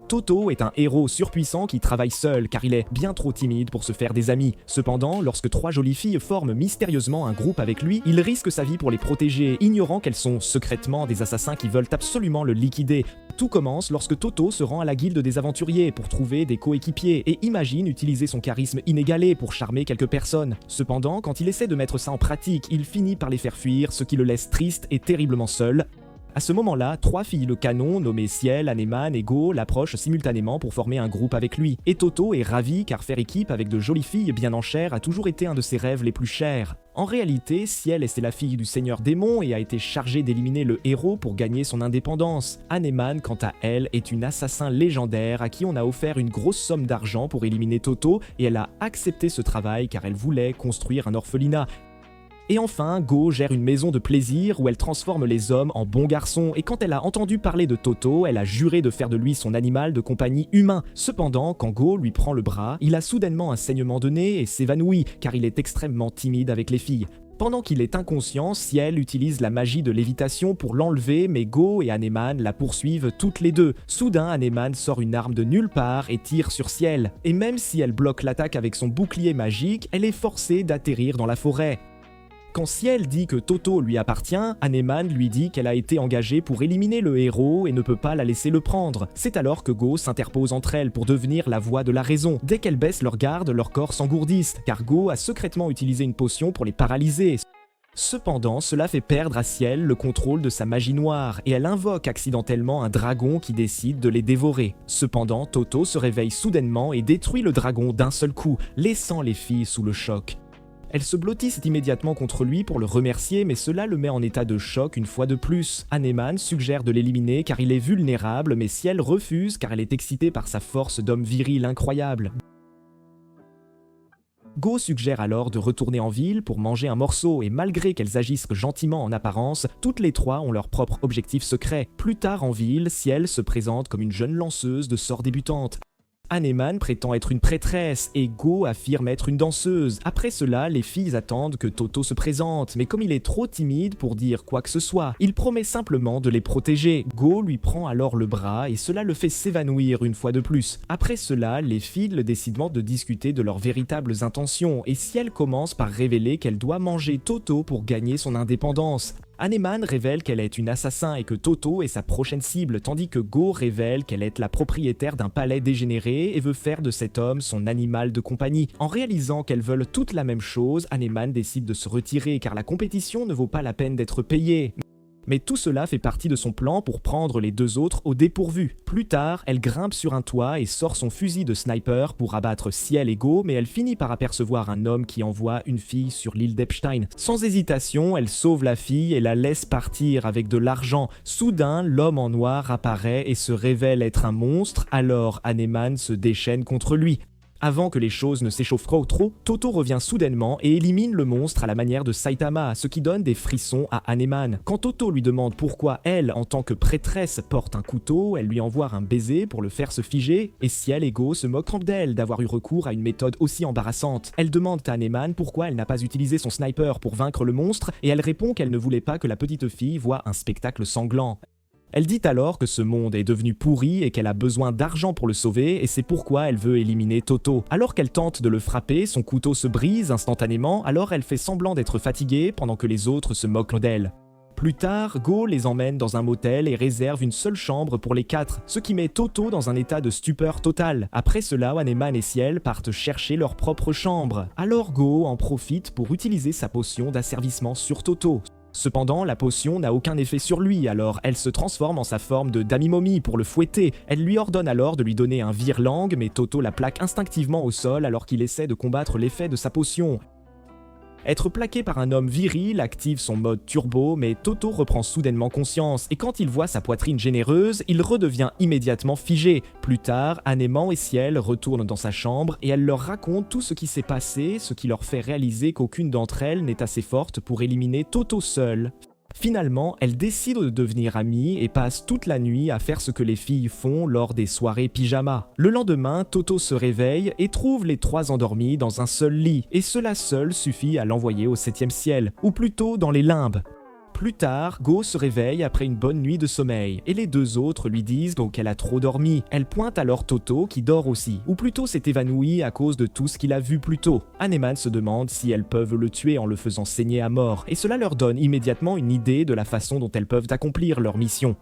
Toto est un héros surpuissant qui travaille seul car il est bien trop timide pour se faire des amis. Cependant, lorsque 3 jolies filles forment mystérieusement un groupe avec lui, il risque sa vie pour les protéger, ignorant qu'elles sont secrètement des assassins qui veulent absolument le liquider. Tout commence lorsque Toto se rend à la guilde des aventuriers pour trouver des coéquipiers et imagine utiliser son charisme inégalé pour charmer quelques personnes. Cependant, quand il essaie de mettre ça en pratique, il finit par les faire fuir, ce qui le laisse triste et terriblement seul. À ce moment-là, 3 filles le canon, nommées Ciel, Anémane et Go, l'approchent simultanément pour former un groupe avec lui. Et Toto est ravi car faire équipe avec de jolies filles bien en chair a toujours été un de ses rêves les plus chers. En réalité, Ciel est la fille du seigneur démon et a été chargée d'éliminer le héros pour gagner son indépendance. Anémane, quant à elle, est une assassin légendaire à qui on a offert une grosse somme d'argent pour éliminer Toto et elle a accepté ce travail car elle voulait construire un orphelinat. Et enfin, Go gère une maison de plaisir où elle transforme les hommes en bons garçons et quand elle a entendu parler de Toto, elle a juré de faire de lui son animal de compagnie humain. Cependant, quand Go lui prend le bras, il a soudainement un saignement de nez et s'évanouit car il est extrêmement timide avec les filles. Pendant qu'il est inconscient, Ciel utilise la magie de lévitation pour l'enlever, mais Go et Anémane la poursuivent toutes les deux. Soudain, Anémane sort une arme de nulle part et tire sur Ciel. Et même si elle bloque l'attaque avec son bouclier magique, elle est forcée d'atterrir dans la forêt. Quand Ciel dit que Toto lui appartient, Anémane lui dit qu'elle a été engagée pour éliminer le héros et ne peut pas la laisser le prendre. C'est alors que Go s'interpose entre elles pour devenir la voix de la raison. Dès qu'elles baissent leur garde, leurs corps s'engourdissent, car Go a secrètement utilisé une potion pour les paralyser. Cependant, cela fait perdre à Ciel le contrôle de sa magie noire et elle invoque accidentellement un dragon qui décide de les dévorer. Cependant, Toto se réveille soudainement et détruit le dragon d'un seul coup, laissant les filles sous le choc. Elles se blottissent immédiatement contre lui pour le remercier, mais cela le met en état de choc une fois de plus. Anémane suggère de l'éliminer car il est vulnérable, mais Ciel refuse car elle est excitée par sa force d'homme viril incroyable. Go suggère alors de retourner en ville pour manger un morceau et malgré qu'elles agissent gentiment en apparence, toutes les 3 ont leur propre objectif secret. Plus tard en ville, Ciel se présente comme une jeune lanceuse de sorts débutante. Anémane prétend être une prêtresse et Go affirme être une danseuse. Après cela, les filles attendent que Toto se présente, mais comme il est trop timide pour dire quoi que ce soit, il promet simplement de les protéger. Go lui prend alors le bras et cela le fait s'évanouir une fois de plus. Après cela, les filles décident de discuter de leurs véritables intentions et Ciel commence par révéler qu'elle doit manger Toto pour gagner son indépendance. Anémane révèle qu'elle est une assassin et que Toto est sa prochaine cible, tandis que Go révèle qu'elle est la propriétaire d'un palais dégénéré et veut faire de cet homme son animal de compagnie. En réalisant qu'elles veulent toutes la même chose, Anémane décide de se retirer car la compétition ne vaut pas la peine d'être payée. Mais tout cela fait partie de son plan pour prendre les 2 autres au dépourvu. Plus tard, elle grimpe sur un toit et sort son fusil de sniper pour abattre Ciel et Go, mais elle finit par apercevoir un homme qui envoie une fille sur l'île d'Epstein. Sans hésitation, elle sauve la fille et la laisse partir avec de l'argent. Soudain, l'homme en noir apparaît et se révèle être un monstre, alors Anémane se déchaîne contre lui. Avant que les choses ne s'échauffent trop, Toto revient soudainement et élimine le monstre à la manière de Saitama, ce qui donne des frissons à Anémane. Quand Toto lui demande pourquoi elle, en tant que prêtresse, porte un couteau, elle lui envoie un baiser pour le faire se figer, et Ciel et Go se moquent d'elle d'avoir eu recours à une méthode aussi embarrassante. Elle demande à Anémane pourquoi elle n'a pas utilisé son sniper pour vaincre le monstre, et elle répond qu'elle ne voulait pas que la petite fille voie un spectacle sanglant. Elle dit alors que ce monde est devenu pourri et qu'elle a besoin d'argent pour le sauver et c'est pourquoi elle veut éliminer Toto. Alors qu'elle tente de le frapper, son couteau se brise instantanément, alors elle fait semblant d'être fatiguée pendant que les autres se moquent d'elle. Plus tard, Go les emmène dans un motel et réserve une seule chambre pour les 4, ce qui met Toto dans un état de stupeur totale. Après cela, Anémane et Ciel partent chercher leur propre chambre. Alors Go en profite pour utiliser sa potion d'asservissement sur Toto. Cependant, la potion n'a aucun effet sur lui, alors elle se transforme en sa forme de demi-momie pour le fouetter. Elle lui ordonne alors de lui donner un vire-langue, mais Toto la plaque instinctivement au sol alors qu'il essaie de combattre l'effet de sa potion. Être plaqué par un homme viril active son mode turbo, mais Toto reprend soudainement conscience, et quand il voit sa poitrine généreuse, il redevient immédiatement figé. Plus tard, Anémane et Ciel retournent dans sa chambre, et elle leur raconte tout ce qui s'est passé, ce qui leur fait réaliser qu'aucune d'entre elles n'est assez forte pour éliminer Toto seule. Finalement, elles décident de devenir amies et passent toute la nuit à faire ce que les filles font lors des soirées pyjama. Le lendemain, Toto se réveille et trouve les 3 endormis dans un seul lit, et cela seul suffit à l'envoyer au 7e ciel, ou plutôt dans les limbes. Plus tard, Go se réveille après une bonne nuit de sommeil, et les deux autres lui disent qu'elle a trop dormi. Elle pointe alors Toto qui dort aussi, ou plutôt s'est évanoui à cause de tout ce qu'il a vu plus tôt. Haneman se demande si elles peuvent le tuer en le faisant saigner à mort, et cela leur donne immédiatement une idée de la façon dont elles peuvent accomplir leur mission.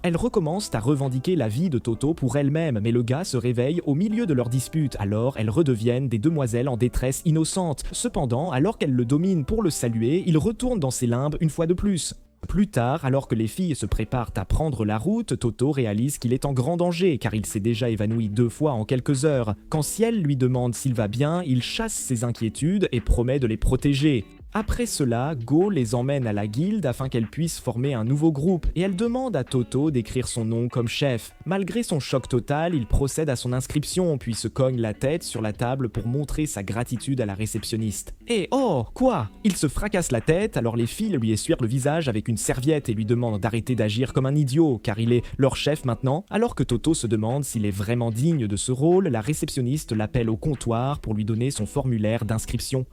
Elles recommencent à revendiquer la vie de Toto pour elles-mêmes, mais le gars se réveille au milieu de leur dispute, alors elles redeviennent des demoiselles en détresse innocentes. Cependant, alors qu'elles le dominent pour le saluer, il retourne dans ses limbes une fois de plus. Plus tard, alors que les filles se préparent à prendre la route, Toto réalise qu'il est en grand danger car il s'est déjà évanoui 2 fois en quelques heures. Quand Ciel lui demande s'il va bien, il chasse ses inquiétudes et promet de les protéger. Après cela, Go les emmène à la guilde afin qu'elles puissent former un nouveau groupe et elle demande à Toto d'écrire son nom comme chef. Malgré son choc total, il procède à son inscription puis se cogne la tête sur la table pour montrer sa gratitude à la réceptionniste. Et oh, quoi? Il se fracasse la tête, alors les filles lui essuient le visage avec une serviette et lui demandent d'arrêter d'agir comme un idiot car il est leur chef maintenant. Alors que Toto se demande s'il est vraiment digne de ce rôle, la réceptionniste l'appelle au comptoir pour lui donner son formulaire d'inscription.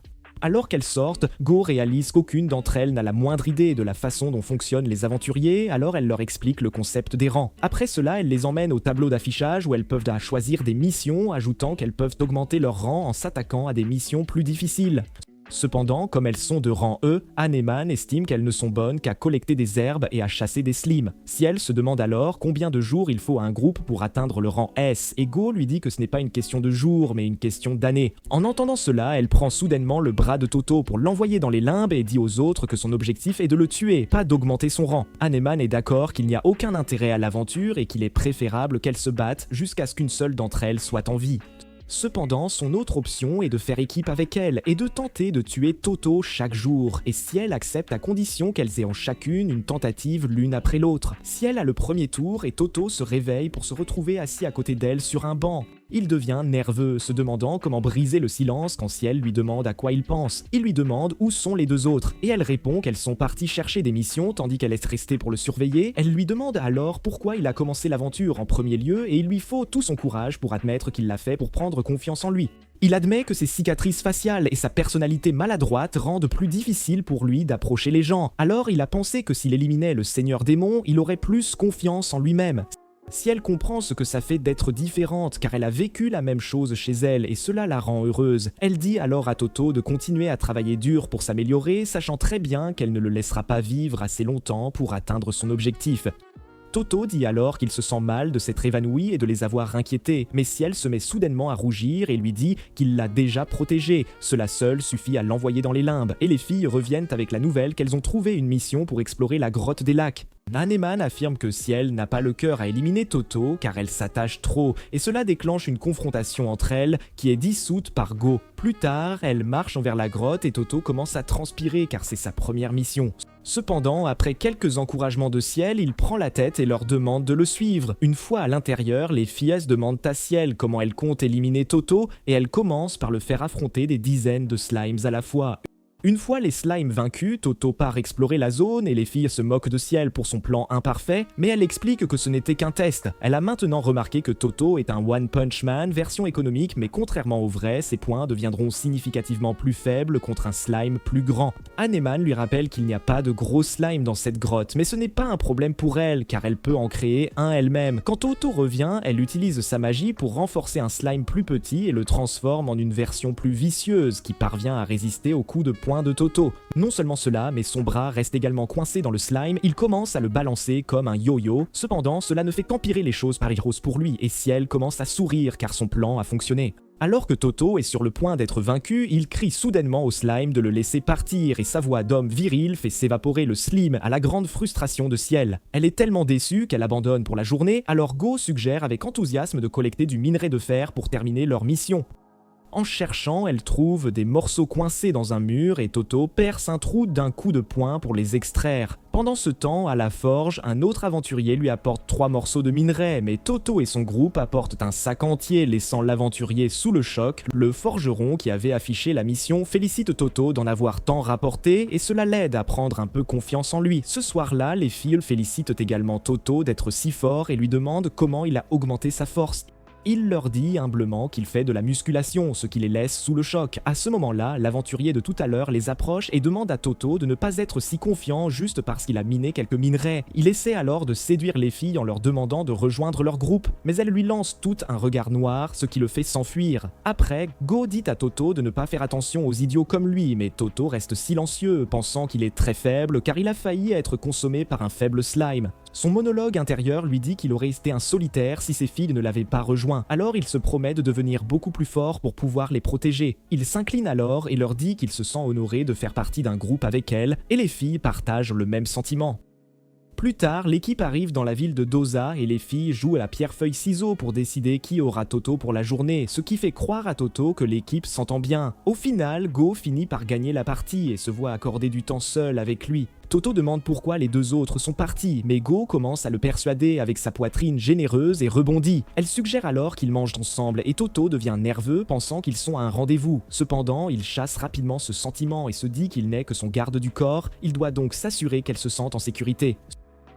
Alors qu'elles sortent, Go réalise qu'aucune d'entre elles n'a la moindre idée de la façon dont fonctionnent les aventuriers, alors elle leur explique le concept des rangs. Après cela, elle les emmène au tableau d'affichage où elles peuvent choisir des missions, ajoutant qu'elles peuvent augmenter leur rang en s'attaquant à des missions plus difficiles. Cependant, comme elles sont de rang E, Haneman estime qu'elles ne sont bonnes qu'à collecter des herbes et à chasser des slimes. Ciel se demande alors combien de jours il faut à un groupe pour atteindre le rang S, et Go lui dit que ce n'est pas une question de jours, mais une question d'années. En entendant cela, elle prend soudainement le bras de Toto pour l'envoyer dans les limbes et dit aux autres que son objectif est de le tuer, pas d'augmenter son rang. Haneman est d'accord qu'il n'y a aucun intérêt à l'aventure et qu'il est préférable qu'elles se battent jusqu'à ce qu'une seule d'entre elles soit en vie. Cependant, son autre option est de faire équipe avec elle et de tenter de tuer Toto chaque jour, et Ciel accepte à condition qu'elles aient en chacune une tentative l'une après l'autre. Ciel a le premier tour et Toto se réveille pour se retrouver assis à côté d'elle sur un banc. Il devient nerveux, se demandant comment briser le silence quand Ciel lui demande à quoi il pense. Il lui demande où sont les deux autres, et elle répond qu'elles sont parties chercher des missions tandis qu'elle est restée pour le surveiller. Elle lui demande alors pourquoi il a commencé l'aventure en premier lieu et il lui faut tout son courage pour admettre qu'il l'a fait pour prendre confiance en lui. Il admet que ses cicatrices faciales et sa personnalité maladroite rendent plus difficile pour lui d'approcher les gens. Alors il a pensé que s'il éliminait le Seigneur Démon, il aurait plus confiance en lui-même. Si elle comprend ce que ça fait d'être différente car elle a vécu la même chose chez elle et cela la rend heureuse, elle dit alors à Toto de continuer à travailler dur pour s'améliorer, sachant très bien qu'elle ne le laissera pas vivre assez longtemps pour atteindre son objectif. Toto dit alors qu'il se sent mal de s'être évanoui et de les avoir inquiétés, mais Ciel se met soudainement à rougir et lui dit qu'il l'a déjà protégée. Cela seul suffit à l'envoyer dans les limbes, et les filles reviennent avec la nouvelle qu'elles ont trouvé une mission pour explorer la grotte des lacs. Haneman affirme que Ciel n'a pas le cœur à éliminer Toto car elle s'attache trop, et cela déclenche une confrontation entre elles qui est dissoute par Go. Plus tard, elle marche envers la grotte et Toto commence à transpirer car c'est sa première mission. Cependant, après quelques encouragements de Ciel, il prend la tête et leur demande de le suivre. Une fois à l'intérieur, les filles demandent à Ciel comment elle compte éliminer Toto et elle commence par le faire affronter des dizaines de slimes à la fois. Une fois les slimes vaincus, Toto part explorer la zone et les filles se moquent de Ciel pour son plan imparfait, mais elle explique que ce n'était qu'un test. Elle a maintenant remarqué que Toto est un One Punch Man version économique, mais contrairement au vrai, ses points deviendront significativement plus faibles contre un slime plus grand. Haneman lui rappelle qu'il n'y a pas de gros slime dans cette grotte, mais ce n'est pas un problème pour elle, car elle peut en créer un elle-même. Quand Toto revient, elle utilise sa magie pour renforcer un slime plus petit et le transforme en une version plus vicieuse qui parvient à résister aux coups de poing de Toto. Non seulement cela, mais son bras reste également coincé dans le slime, il commence à le balancer comme un yo-yo. Cependant, cela ne fait qu'empirer les choses par Heroes pour lui, et Ciel commence à sourire car son plan a fonctionné. Alors que Toto est sur le point d'être vaincu, il crie soudainement au slime de le laisser partir et sa voix d'homme viril fait s'évaporer le slim à la grande frustration de Ciel. Elle est tellement déçue qu'elle abandonne pour la journée, alors Go suggère avec enthousiasme de collecter du minerai de fer pour terminer leur mission. En cherchant, elle trouve des morceaux coincés dans un mur et Toto perce un trou d'un coup de poing pour les extraire. Pendant ce temps, à la forge, un autre aventurier lui apporte 3 morceaux de minerai, mais Toto et son groupe apportent un sac entier, laissant l'aventurier sous le choc. Le forgeron qui avait affiché la mission félicite Toto d'en avoir tant rapporté et cela l'aide à prendre un peu confiance en lui. Ce soir-là, les filles félicitent également Toto d'être si fort et lui demandent comment il a augmenté sa force. Il leur dit humblement qu'il fait de la musculation, ce qui les laisse sous le choc. À ce moment-là, l'aventurier de tout à l'heure les approche et demande à Toto de ne pas être si confiant juste parce qu'il a miné quelques minerais. Il essaie alors de séduire les filles en leur demandant de rejoindre leur groupe, mais elles lui lancent toutes un regard noir, ce qui le fait s'enfuir. Après, Go dit à Toto de ne pas faire attention aux idiots comme lui, mais Toto reste silencieux, pensant qu'il est très faible car il a failli être consommé par un faible slime. Son monologue intérieur lui dit qu'il aurait été un solitaire si ses filles ne l'avaient pas rejoint, alors il se promet de devenir beaucoup plus fort pour pouvoir les protéger. Il s'incline alors et leur dit qu'il se sent honoré de faire partie d'un groupe avec elles, et les filles partagent le même sentiment. Plus tard, l'équipe arrive dans la ville de Dosa et les filles jouent à la pierre-feuille-ciseaux pour décider qui aura Toto pour la journée, ce qui fait croire à Toto que l'équipe s'entend bien. Au final, Go finit par gagner la partie et se voit accorder du temps seul avec lui. Toto demande pourquoi les deux autres sont partis, mais Go commence à le persuader avec sa poitrine généreuse et rebondit. Elle suggère alors qu'ils mangent ensemble et Toto devient nerveux pensant qu'ils sont à un rendez-vous. Cependant, il chasse rapidement ce sentiment et se dit qu'il n'est que son garde du corps, il doit donc s'assurer qu'elle se sente en sécurité.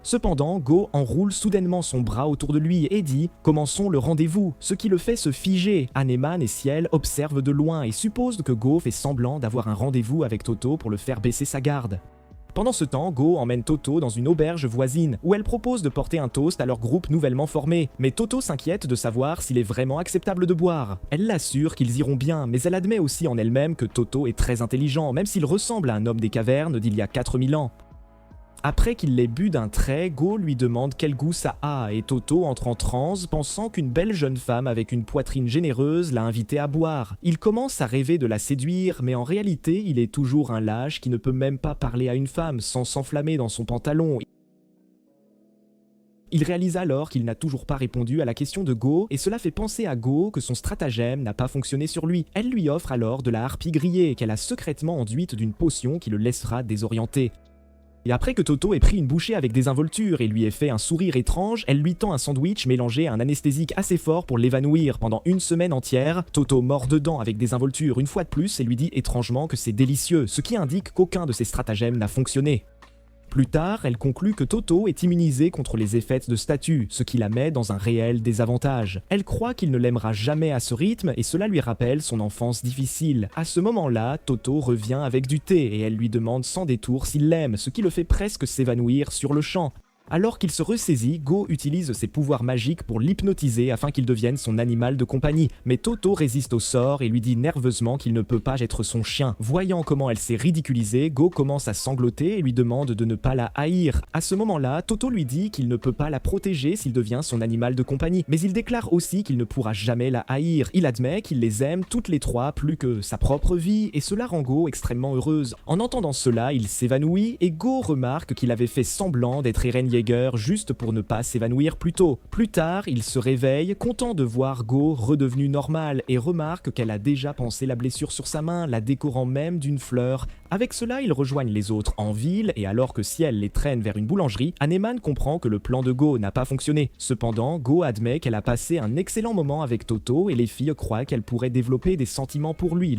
Cependant, Go enroule soudainement son bras autour de lui et dit « Commençons le rendez-vous », ce qui le fait se figer. Haneman et Ciel observent de loin et supposent que Go fait semblant d'avoir un rendez-vous avec Toto pour le faire baisser sa garde. Pendant ce temps, Go emmène Toto dans une auberge voisine, où elle propose de porter un toast à leur groupe nouvellement formé. Mais Toto s'inquiète de savoir s'il est vraiment acceptable de boire. Elle l'assure qu'ils iront bien, mais elle admet aussi en elle-même que Toto est très intelligent, même s'il ressemble à un homme des cavernes d'il y a 4000 ans. Après qu'il l'ait bu d'un trait, Go lui demande quel goût ça a et Toto entre en transe, pensant qu'une belle jeune femme avec une poitrine généreuse l'a invité à boire. Il commence à rêver de la séduire, mais en réalité, il est toujours un lâche qui ne peut même pas parler à une femme sans s'enflammer dans son pantalon. Il réalise alors qu'il n'a toujours pas répondu à la question de Go, et cela fait penser à Go que son stratagème n'a pas fonctionné sur lui. Elle lui offre alors de la harpie grillée, qu'elle a secrètement enduite d'une potion qui le laissera désorienté. Et après que Toto ait pris une bouchée avec désinvolture et lui ait fait un sourire étrange, elle lui tend un sandwich mélangé à un anesthésique assez fort pour l'évanouir pendant une semaine entière. Toto mord dedans avec désinvolture une fois de plus et lui dit étrangement que c'est délicieux, ce qui indique qu'aucun de ses stratagèmes n'a fonctionné. Plus tard, elle conclut que Toto est immunisé contre les effets de statut, ce qui la met dans un réel désavantage. Elle croit qu'il ne l'aimera jamais à ce rythme et cela lui rappelle son enfance difficile. À ce moment-là, Toto revient avec du thé et elle lui demande sans détour s'il l'aime, ce qui le fait presque s'évanouir sur le champ. Alors qu'il se ressaisit, Go utilise ses pouvoirs magiques pour l'hypnotiser afin qu'il devienne son animal de compagnie. Mais Toto résiste au sort et lui dit nerveusement qu'il ne peut pas être son chien. Voyant comment elle s'est ridiculisée, Go commence à sangloter et lui demande de ne pas la haïr. À ce moment-là, Toto lui dit qu'il ne peut pas la protéger s'il devient son animal de compagnie. Mais il déclare aussi qu'il ne pourra jamais la haïr. Il admet qu'il les aime toutes les trois plus que sa propre vie et cela rend Go extrêmement heureuse. En entendant cela, il s'évanouit et Go remarque qu'il avait fait semblant d'être Eren Yeager juste pour ne pas s'évanouir plus tôt. Plus tard, il se réveille, content de voir Go redevenu normal et remarque qu'elle a déjà pansé la blessure sur sa main, la décorant même d'une fleur. Avec cela, ils rejoignent les autres en ville et alors que Ciel les traîne vers une boulangerie, Haneman comprend que le plan de Go n'a pas fonctionné. Cependant, Go admet qu'elle a passé un excellent moment avec Toto et les filles croient qu'elle pourrait développer des sentiments pour lui.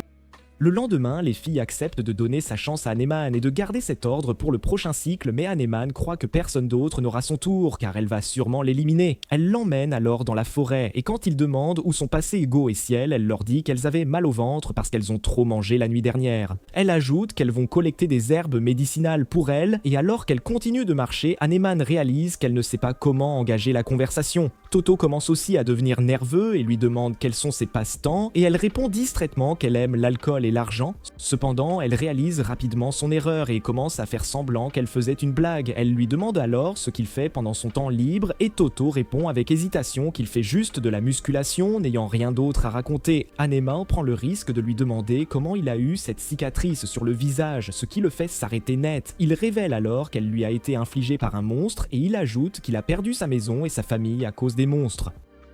Le lendemain, les filles acceptent de donner sa chance à Haneman et de garder cet ordre pour le prochain cycle, mais Haneman croit que personne d'autre n'aura son tour, car elle va sûrement l'éliminer. Elle l'emmène alors dans la forêt, et quand ils demandent où sont passés Go et Ciel, elle leur dit qu'elles avaient mal au ventre parce qu'elles ont trop mangé la nuit dernière. Elle ajoute qu'elles vont collecter des herbes médicinales pour elle, et alors qu'elle continue de marcher, Haneman réalise qu'elle ne sait pas comment engager la conversation. Toto commence aussi à devenir nerveux et lui demande quels sont ses passe-temps, et elle répond distraitement qu'elle aime l'alcool et l'argent. Cependant, elle réalise rapidement son erreur et commence à faire semblant qu'elle faisait une blague. Elle lui demande alors ce qu'il fait pendant son temps libre et Toto répond avec hésitation qu'il fait juste de la musculation, n'ayant rien d'autre à raconter. Haneman prend le risque de lui demander comment il a eu cette cicatrice sur le visage, ce qui le fait s'arrêter net. Il révèle alors qu'elle lui a été infligée par un monstre et il ajoute qu'il a perdu sa maison et sa famille à cause des monstres.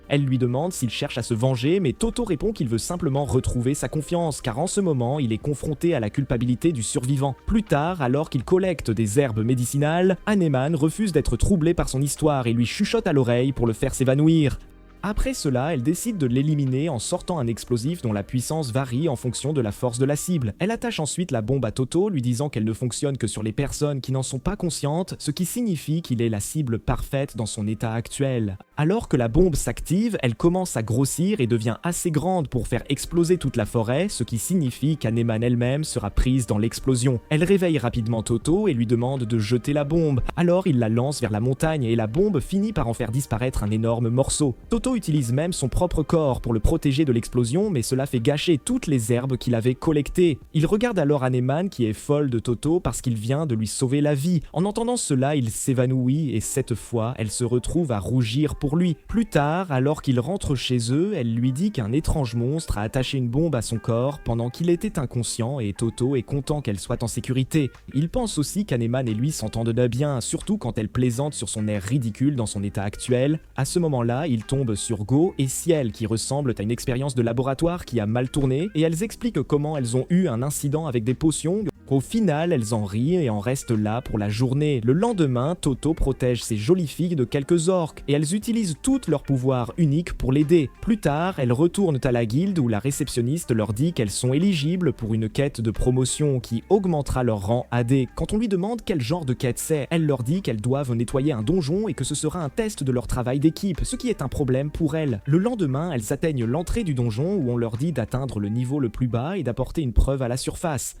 Elle lui demande s'il cherche à se venger, mais Toto répond qu'il veut simplement retrouver sa confiance, car en ce moment, il est confronté à la culpabilité du survivant. Plus tard, alors qu'il collecte des herbes médicinales, Haneman refuse d'être troublé par son histoire et lui chuchote à l'oreille pour le faire s'évanouir. Après cela, elle décide de l'éliminer en sortant un explosif dont la puissance varie en fonction de la force de la cible. Elle attache ensuite la bombe à Toto, lui disant qu'elle ne fonctionne que sur les personnes qui n'en sont pas conscientes, ce qui signifie qu'il est la cible parfaite dans son état actuel. Alors que la bombe s'active, elle commence à grossir et devient assez grande pour faire exploser toute la forêt, ce qui signifie qu'Aneman elle-même sera prise dans l'explosion. Elle réveille rapidement Toto et lui demande de jeter la bombe. Alors il la lance vers la montagne et la bombe finit par en faire disparaître un énorme morceau. Toto utilise même son propre corps pour le protéger de l'explosion, mais cela fait gâcher toutes les herbes qu'il avait collectées. Il regarde alors Aneman qui est folle de Toto parce qu'il vient de lui sauver la vie. En entendant cela, il s'évanouit et cette fois, elle se retrouve à rougir pour lui. Plus tard, alors qu'ils rentrent chez eux, elle lui dit qu'un étrange monstre a attaché une bombe à son corps pendant qu'il était inconscient et Toto est content qu'elle soit en sécurité. Il pense aussi qu'Aneman et lui s'entendent bien, surtout quand elle plaisante sur son air ridicule dans son état actuel. À ce moment-là, il tombe sur Go et Ciel qui ressemblent à une expérience de laboratoire qui a mal tourné et elles expliquent comment elles ont eu un incident avec des potions. Au final, elles en rient et en restent là pour la journée. Le lendemain, Toto protège ses jolies filles de quelques orques et elles utilisent toutes leurs pouvoirs uniques pour l'aider. Plus tard, elles retournent à la guilde où la réceptionniste leur dit qu'elles sont éligibles pour une quête de promotion qui augmentera leur rang AD. Quand on lui demande quel genre de quête c'est, elle leur dit qu'elles doivent nettoyer un donjon et que ce sera un test de leur travail d'équipe, ce qui est un problème pour elles. Le lendemain, elles atteignent l'entrée du donjon où on leur dit d'atteindre le niveau le plus bas et d'apporter une preuve à la surface.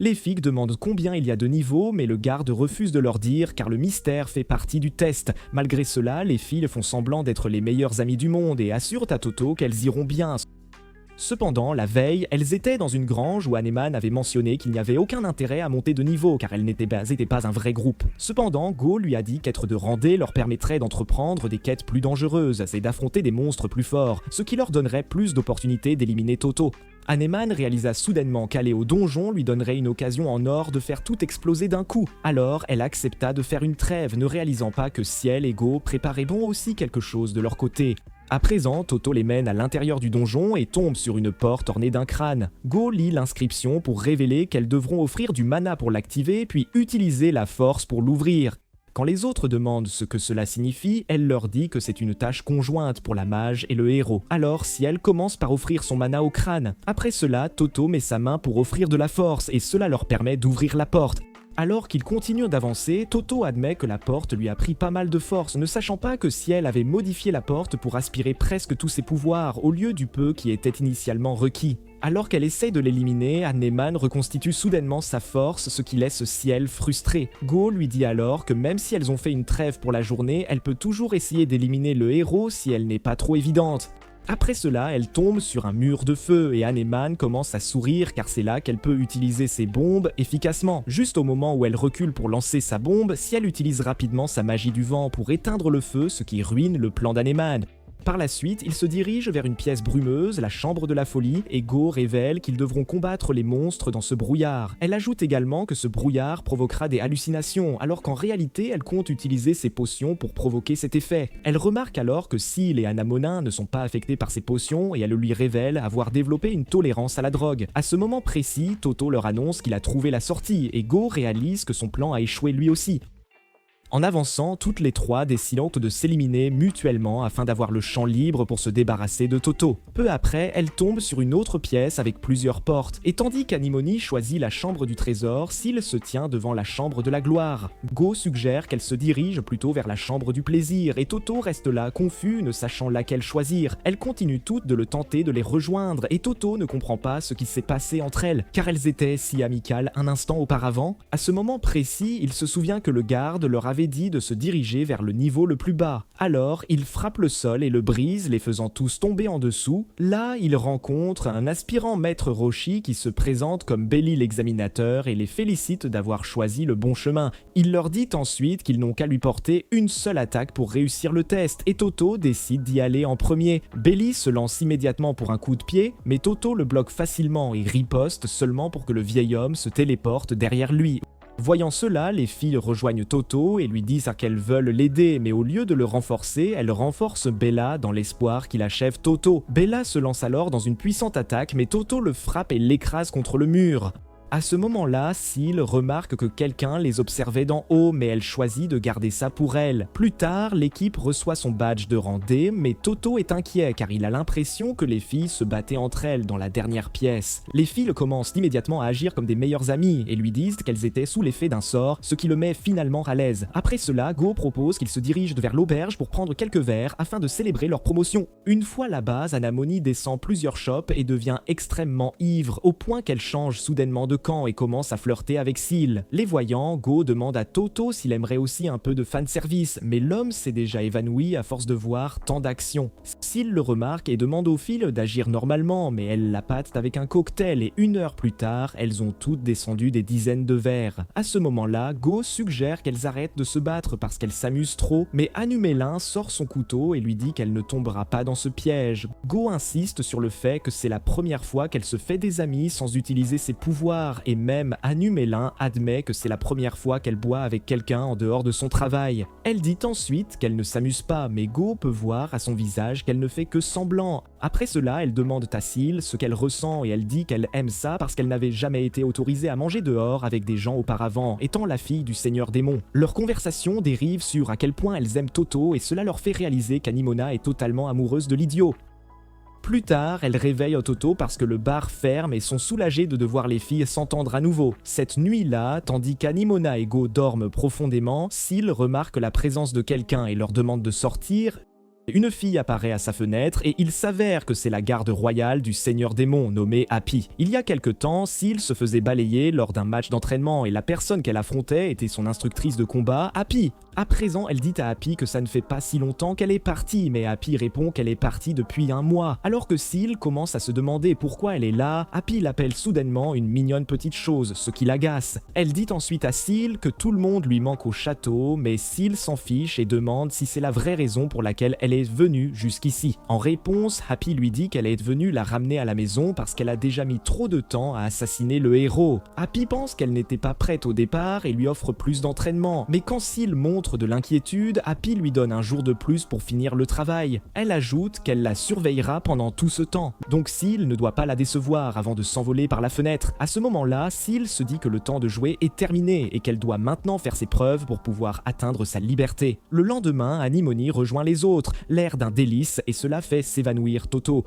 Les filles demandent combien il y a de niveaux, mais le garde refuse de leur dire car le mystère fait partie du test. Malgré cela, les filles font semblant d'être les meilleures amies du monde et assurent à Toto qu'elles iront bien. Cependant, la veille, elles étaient dans une grange où Aneman avait mentionné qu'il n'y avait aucun intérêt à monter de niveau car elles n'étaient pas un vrai groupe. Cependant, Go lui a dit qu'être de Randé leur permettrait d'entreprendre des quêtes plus dangereuses et d'affronter des monstres plus forts, ce qui leur donnerait plus d'opportunités d'éliminer Toto. Aneman réalisa soudainement qu'aller au donjon lui donnerait une occasion en or de faire tout exploser d'un coup. Alors, elle accepta de faire une trêve, ne réalisant pas que Ciel et Go préparaient bon aussi quelque chose de leur côté. À présent, Toto les mène à l'intérieur du donjon et tombe sur une porte ornée d'un crâne. Go lit l'inscription pour révéler qu'elles devront offrir du mana pour l'activer, puis utiliser la force pour l'ouvrir. Quand les autres demandent ce que cela signifie, elle leur dit que c'est une tâche conjointe pour la mage et le héros. Alors Ciel commence par offrir son mana au crâne. Après cela, Toto met sa main pour offrir de la force et cela leur permet d'ouvrir la porte. Alors qu'il continue d'avancer, Toto admet que la porte lui a pris pas mal de force, ne sachant pas que Ciel avait modifié la porte pour aspirer presque tous ses pouvoirs, au lieu du peu qui était initialement requis. Alors qu'elle essaye de l'éliminer, Aneman reconstitue soudainement sa force, ce qui laisse Ciel frustrée. Go lui dit alors que même si elles ont fait une trêve pour la journée, elle peut toujours essayer d'éliminer le héros si elle n'est pas trop évidente. Après cela, elle tombe sur un mur de feu et Aneman commence à sourire car c'est là qu'elle peut utiliser ses bombes efficacement. Juste au moment où elle recule pour lancer sa bombe, Ciel utilise rapidement sa magie du vent pour éteindre le feu, ce qui ruine le plan d'Aneman. Par la suite, ils se dirigent vers une pièce brumeuse, la chambre de la folie, et Go révèle qu'ils devront combattre les monstres dans ce brouillard. Elle ajoute également que ce brouillard provoquera des hallucinations, alors qu'en réalité, elle compte utiliser ses potions pour provoquer cet effet. Elle remarque alors que Seal et Anamonin ne sont pas affectés par ces potions et elle lui révèle avoir développé une tolérance à la drogue. À ce moment précis, Toto leur annonce qu'il a trouvé la sortie et Go réalise que son plan a échoué lui aussi. En avançant, toutes les trois décident de s'éliminer mutuellement afin d'avoir le champ libre pour se débarrasser de Toto. Peu après, elles tombent sur une autre pièce avec plusieurs portes, et tandis qu'Anemone choisit la chambre du trésor, Seal se tient devant la chambre de la gloire. Go suggère qu'elle se dirige plutôt vers la chambre du plaisir, et Toto reste là, confus, ne sachant laquelle choisir. Elles continuent toutes de le tenter de les rejoindre, et Toto ne comprend pas ce qui s'est passé entre elles, car elles étaient si amicales un instant auparavant. À ce moment précis, il se souvient que le garde leur avait dit de se diriger vers le niveau le plus bas. Alors, il frappe le sol et le brise, les faisant tous tomber en dessous. Là, il rencontre un aspirant maître Roshi qui se présente comme Belly l'examinateur et les félicite d'avoir choisi le bon chemin. Il leur dit ensuite qu'ils n'ont qu'à lui porter une seule attaque pour réussir le test, et Toto décide d'y aller en premier. Belly se lance immédiatement pour un coup de pied, mais Toto le bloque facilement et riposte seulement pour que le vieil homme se téléporte derrière lui. Voyant cela, les filles rejoignent Toto et lui disent qu'elles veulent l'aider, mais au lieu de le renforcer, elles renforcent Bella dans l'espoir qu'il achève Toto. Bella se lance alors dans une puissante attaque, mais Toto le frappe et l'écrase contre le mur. À ce moment-là, Syl remarque que quelqu'un les observait d'en haut, mais elle choisit de garder ça pour elle. Plus tard, l'équipe reçoit son badge de rang D, mais Toto est inquiet car il a l'impression que les filles se battaient entre elles dans la dernière pièce. Les filles commencent immédiatement à agir comme des meilleures amies et lui disent qu'elles étaient sous l'effet d'un sort, ce qui le met finalement à l'aise. Après cela, Go propose qu'ils se dirigent vers l'auberge pour prendre quelques verres afin de célébrer leur promotion. Une fois là-bas, Anamoni descend plusieurs shops et devient extrêmement ivre, au point qu'elle change soudainement de camp et commence à flirter avec Syl. Les voyant, Go demande à Toto s'il aimerait aussi un peu de fanservice, mais l'homme s'est déjà évanoui à force de voir tant d'action. Syl le remarque et demande aux filles d'agir normalement, mais elle l'appâte avec un cocktail et 1 heure plus tard, elles ont toutes descendu des dizaines de verres. À ce moment-là, Go suggère qu'elles arrêtent de se battre parce qu'elles s'amusent trop, mais Anumélin sort son couteau et lui dit qu'elle ne tombera pas dans ce piège. Go insiste sur le fait que c'est la première fois qu'elle se fait des amis sans utiliser ses pouvoirs, et même Anumélin admet que c'est la première fois qu'elle boit avec quelqu'un en dehors de son travail. Elle dit ensuite qu'elle ne s'amuse pas, mais Go peut voir à son visage qu'elle ne fait que semblant. Après cela, elle demande à Syl ce qu'elle ressent et elle dit qu'elle aime ça parce qu'elle n'avait jamais été autorisée à manger dehors avec des gens auparavant, étant la fille du Seigneur Démon. Leur conversation dérive sur à quel point elles aiment Toto et cela leur fait réaliser qu'Animona est totalement amoureuse de l'idiot. Plus tard, elles réveillent Toto parce que le bar ferme et sont soulagées de devoir les filles s'entendre à nouveau. Cette nuit-là, tandis qu'Animona et Go dorment profondément, Syl remarque la présence de quelqu'un et leur demande de sortir. Une fille apparaît à sa fenêtre et il s'avère que c'est la garde royale du Seigneur Démon nommée Happy. Il y a quelque temps, Syl se faisait balayer lors d'un match d'entraînement et la personne qu'elle affrontait était son instructrice de combat, Happy. À présent, elle dit à Happy que ça ne fait pas si longtemps qu'elle est partie, mais Happy répond qu'elle est partie depuis 1 mois. Alors que Syl commence à se demander pourquoi elle est là, Happy l'appelle soudainement une mignonne petite chose, ce qui l'agace. Elle dit ensuite à Syl que tout le monde lui manque au château, mais Syl s'en fiche et demande si c'est la vraie raison pour laquelle elle est venue jusqu'ici. En réponse, Happy lui dit qu'elle est venue la ramener à la maison parce qu'elle a déjà mis trop de temps à assassiner le héros. Happy pense qu'elle n'était pas prête au départ et lui offre plus d'entraînement, mais quand Syl montre de l'inquiétude, Happy lui donne un jour de plus pour finir le travail. Elle ajoute qu'elle la surveillera pendant tout ce temps, donc Syl ne doit pas la décevoir avant de s'envoler par la fenêtre. À ce moment-là, Syl se dit que le temps de jouer est terminé et qu'elle doit maintenant faire ses preuves pour pouvoir atteindre sa liberté. Le lendemain, Anemone rejoint les autres, l'air d'un délice, et cela fait s'évanouir Toto.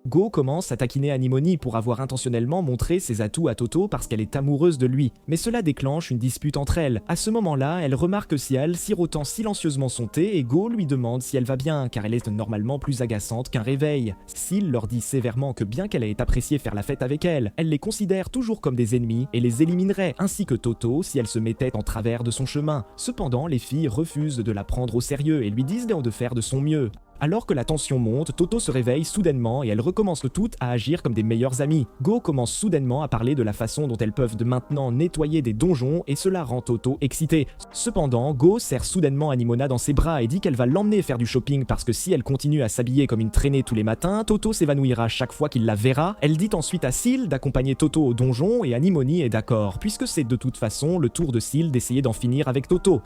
Go commence à taquiner Anemone pour avoir intentionnellement montré ses atouts à Toto parce qu'elle est amoureuse de lui, mais cela déclenche une dispute entre elles. À ce moment-là, elle remarque Syl sirotant silencieusement son thé et Go lui demande si elle va bien car elle est normalement plus agaçante qu'un réveil. Syl leur dit sévèrement que bien qu'elle ait apprécié faire la fête avec elle les considère toujours comme des ennemis et les éliminerait, ainsi que Toto si elle se mettait en travers de son chemin. Cependant, les filles refusent de la prendre au sérieux et lui disent de faire de son mieux. Alors que la tension monte, Toto se réveille soudainement et elles recommencent toutes à agir comme des meilleures amies. Go commence soudainement à parler de la façon dont elles peuvent de maintenant nettoyer des donjons et cela rend Toto excitée. Cependant, Go serre soudainement Animona dans ses bras et dit qu'elle va l'emmener faire du shopping parce que si elle continue à s'habiller comme une traînée tous les matins, Toto s'évanouira chaque fois qu'il la verra. Elle dit ensuite à Syl d'accompagner Toto au donjon et Anemone est d'accord, puisque c'est de toute façon le tour de Syl d'essayer d'en finir avec Toto.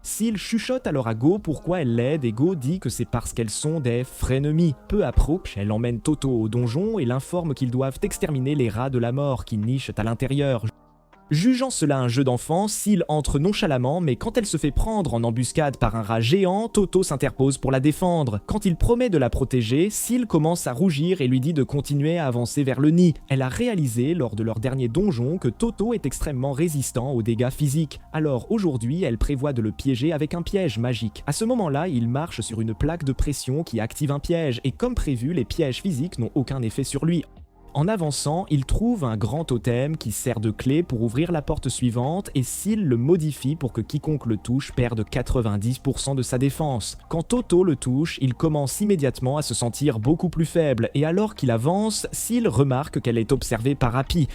Syl chuchote alors à Go pourquoi elle l'aide et Go dit que c'est parce qu'elles sont des frénemies. Peu après, elle emmène Toto au donjon et l'informe qu'ils doivent exterminer les rats de la mort qui nichent à l'intérieur. Jugeant cela un jeu d'enfant, Syl entre nonchalamment, mais quand elle se fait prendre en embuscade par un rat géant, Toto s'interpose pour la défendre. Quand il promet de la protéger, Syl commence à rougir et lui dit de continuer à avancer vers le nid. Elle a réalisé lors de leur dernier donjon que Toto est extrêmement résistant aux dégâts physiques. Alors aujourd'hui, elle prévoit de le piéger avec un piège magique. À ce moment-là, il marche sur une plaque de pression qui active un piège, et comme prévu, les pièges physiques n'ont aucun effet sur lui. En avançant, il trouve un grand totem qui sert de clé pour ouvrir la porte suivante et Syl le modifie pour que quiconque le touche perde 90% de sa défense. Quand Toto le touche, il commence immédiatement à se sentir beaucoup plus faible et alors qu'il avance, Syl remarque qu'elle est observée par Happy.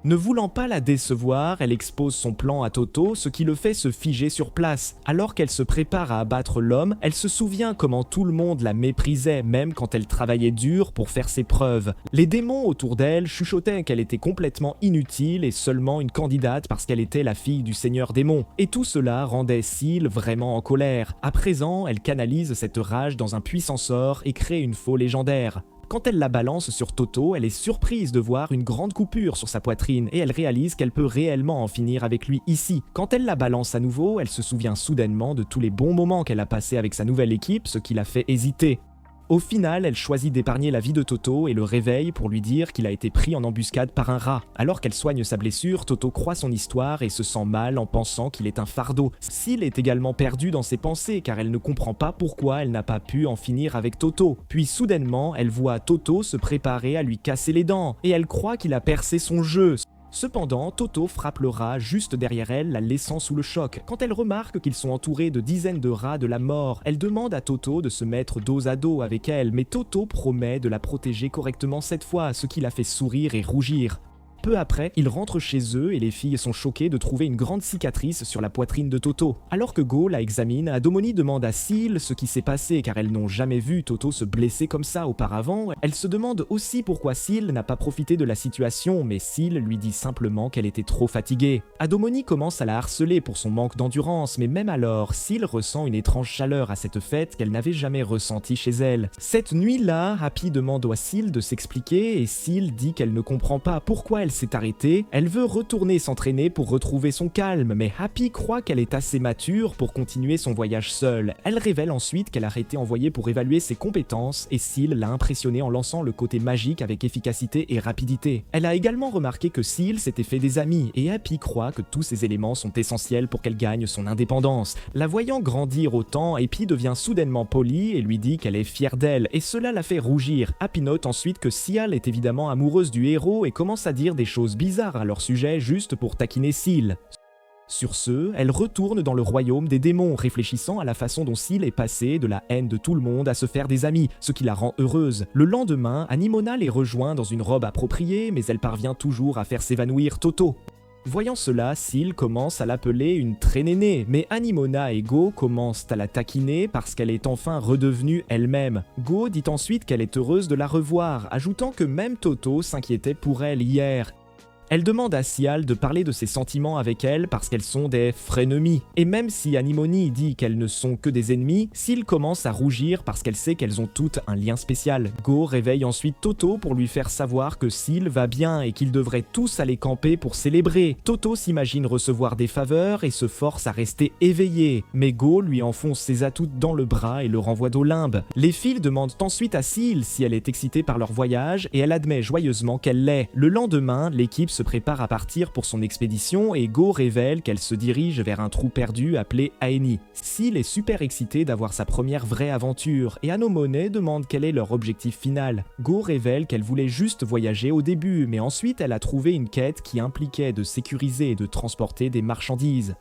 Ne voulant pas la décevoir, elle expose son plan à Toto, ce qui le fait se figer sur place. Alors qu'elle se prépare à abattre l'homme, elle se souvient comment tout le monde la méprisait, même quand elle travaillait dur pour faire ses preuves. Les démons autour d'elle chuchotaient qu'elle était complètement inutile et seulement une candidate parce qu'elle était la fille du Seigneur Démon. Et tout cela rendait Syl vraiment en colère. À présent, elle canalise cette rage dans un puissant sort et crée une faux légendaire. Quand elle la balance sur Toto, elle est surprise de voir une grande coupure sur sa poitrine et elle réalise qu'elle peut réellement en finir avec lui ici. Quand elle la balance à nouveau, elle se souvient soudainement de tous les bons moments qu'elle a passés avec sa nouvelle équipe, ce qui la fait hésiter. Au final, elle choisit d'épargner la vie de Toto et le réveille pour lui dire qu'il a été pris en embuscade par un rat. Alors qu'elle soigne sa blessure, Toto croit son histoire et se sent mal en pensant qu'il est un fardeau. Seal est également perdue dans ses pensées car elle ne comprend pas pourquoi elle n'a pas pu en finir avec Toto. Puis soudainement, elle voit Toto se préparer à lui casser les dents et elle croit qu'il a percé son jeu. Cependant, Toto frappe le rat juste derrière elle, la laissant sous le choc. Quand elle remarque qu'ils sont entourés de dizaines de rats de la mort, elle demande à Toto de se mettre dos à dos avec elle, mais Toto promet de la protéger correctement cette fois, ce qui la fait sourire et rougir. Peu après, ils rentrent chez eux et les filles sont choquées de trouver une grande cicatrice sur la poitrine de Toto. Alors que Go la examine, Adomoni demande à Seal ce qui s'est passé car elles n'ont jamais vu Toto se blesser comme ça auparavant. Elle se demande aussi pourquoi Seal n'a pas profité de la situation, mais Seal lui dit simplement qu'elle était trop fatiguée. Adomoni commence à la harceler pour son manque d'endurance, mais même alors, Seal ressent une étrange chaleur à cette fête qu'elle n'avait jamais ressentie chez elle. Cette nuit-là, Happy demande à Seal de s'expliquer et Seal dit qu'elle ne comprend pas pourquoi elle s'est arrêtée. Elle veut retourner s'entraîner pour retrouver son calme, mais Happy croit qu'elle est assez mature pour continuer son voyage seule. Elle révèle ensuite qu'elle a été envoyée pour évaluer ses compétences et Seal l'a impressionnée en lançant le côté magique avec efficacité et rapidité. Elle a également remarqué que Seal s'était fait des amis et Happy croit que tous ces éléments sont essentiels pour qu'elle gagne son indépendance. La voyant grandir autant, Happy devient soudainement polie et lui dit qu'elle est fière d'elle et cela la fait rougir. Happy note ensuite que Seal est évidemment amoureuse du héros et commence à dire des choses bizarres à leur sujet juste pour taquiner Seal. Sur ce, elle retourne dans le royaume des démons, réfléchissant à la façon dont Seal est passé de la haine de tout le monde à se faire des amis, ce qui la rend heureuse. Le lendemain, Anemona les rejoint dans une robe appropriée, mais elle parvient toujours à faire s'évanouir Toto. Voyant cela, Seal commence à l'appeler une traînénée, mais Anemona et Go commencent à la taquiner parce qu'elle est enfin redevenue elle-même. Go dit ensuite qu'elle est heureuse de la revoir, ajoutant que même Toto s'inquiétait pour elle hier. Elle demande à Seal de parler de ses sentiments avec elle parce qu'elles sont des frénemies. Et même si Anemone dit qu'elles ne sont que des ennemis, Seal commence à rougir parce qu'elle sait qu'elles ont toutes un lien spécial. Go réveille ensuite Toto pour lui faire savoir que Seal va bien et qu'ils devraient tous aller camper pour célébrer. Toto s'imagine recevoir des faveurs et se force à rester éveillé. Mais Go lui enfonce ses atouts dans le bras et le renvoie d'Olymbe. Les filles demandent ensuite à Seal si elle est excitée par leur voyage et elle admet joyeusement qu'elle l'est. Le lendemain, l'équipe se prépare à partir pour son expédition et Go révèle qu'elle se dirige vers un trou perdu appelé Aeni. Seal est super excitée d'avoir sa première vraie aventure et Anomone demande quel est leur objectif final. Go révèle qu'elle voulait juste voyager au début, mais ensuite elle a trouvé une quête qui impliquait de sécuriser et de transporter des marchandises.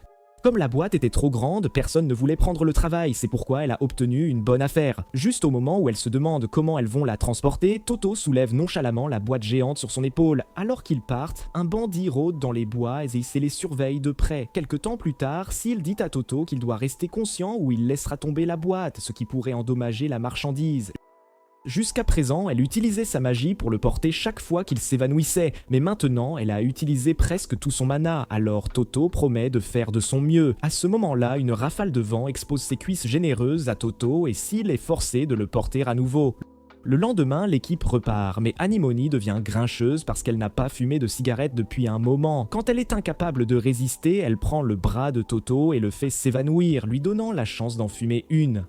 Comme la boîte était trop grande, personne ne voulait prendre le travail, c'est pourquoi elle a obtenu une bonne affaire. Juste au moment où elle se demande comment elles vont la transporter, Toto soulève nonchalamment la boîte géante sur son épaule. Alors qu'ils partent, un bandit rôde dans les bois et il les surveille de près. Quelque temps plus tard, Seal dit à Toto qu'il doit rester conscient ou il laissera tomber la boîte, ce qui pourrait endommager la marchandise. Jusqu'à présent, elle utilisait sa magie pour le porter chaque fois qu'il s'évanouissait, mais maintenant, elle a utilisé presque tout son mana, alors Toto promet de faire de son mieux. À ce moment-là, une rafale de vent expose ses cuisses généreuses à Toto et Seal est forcé de le porter à nouveau. Le lendemain, l'équipe repart, mais Anemone devient grincheuse parce qu'elle n'a pas fumé de cigarette depuis un moment. Quand elle est incapable de résister, elle prend le bras de Toto et le fait s'évanouir, lui donnant la chance d'en fumer une.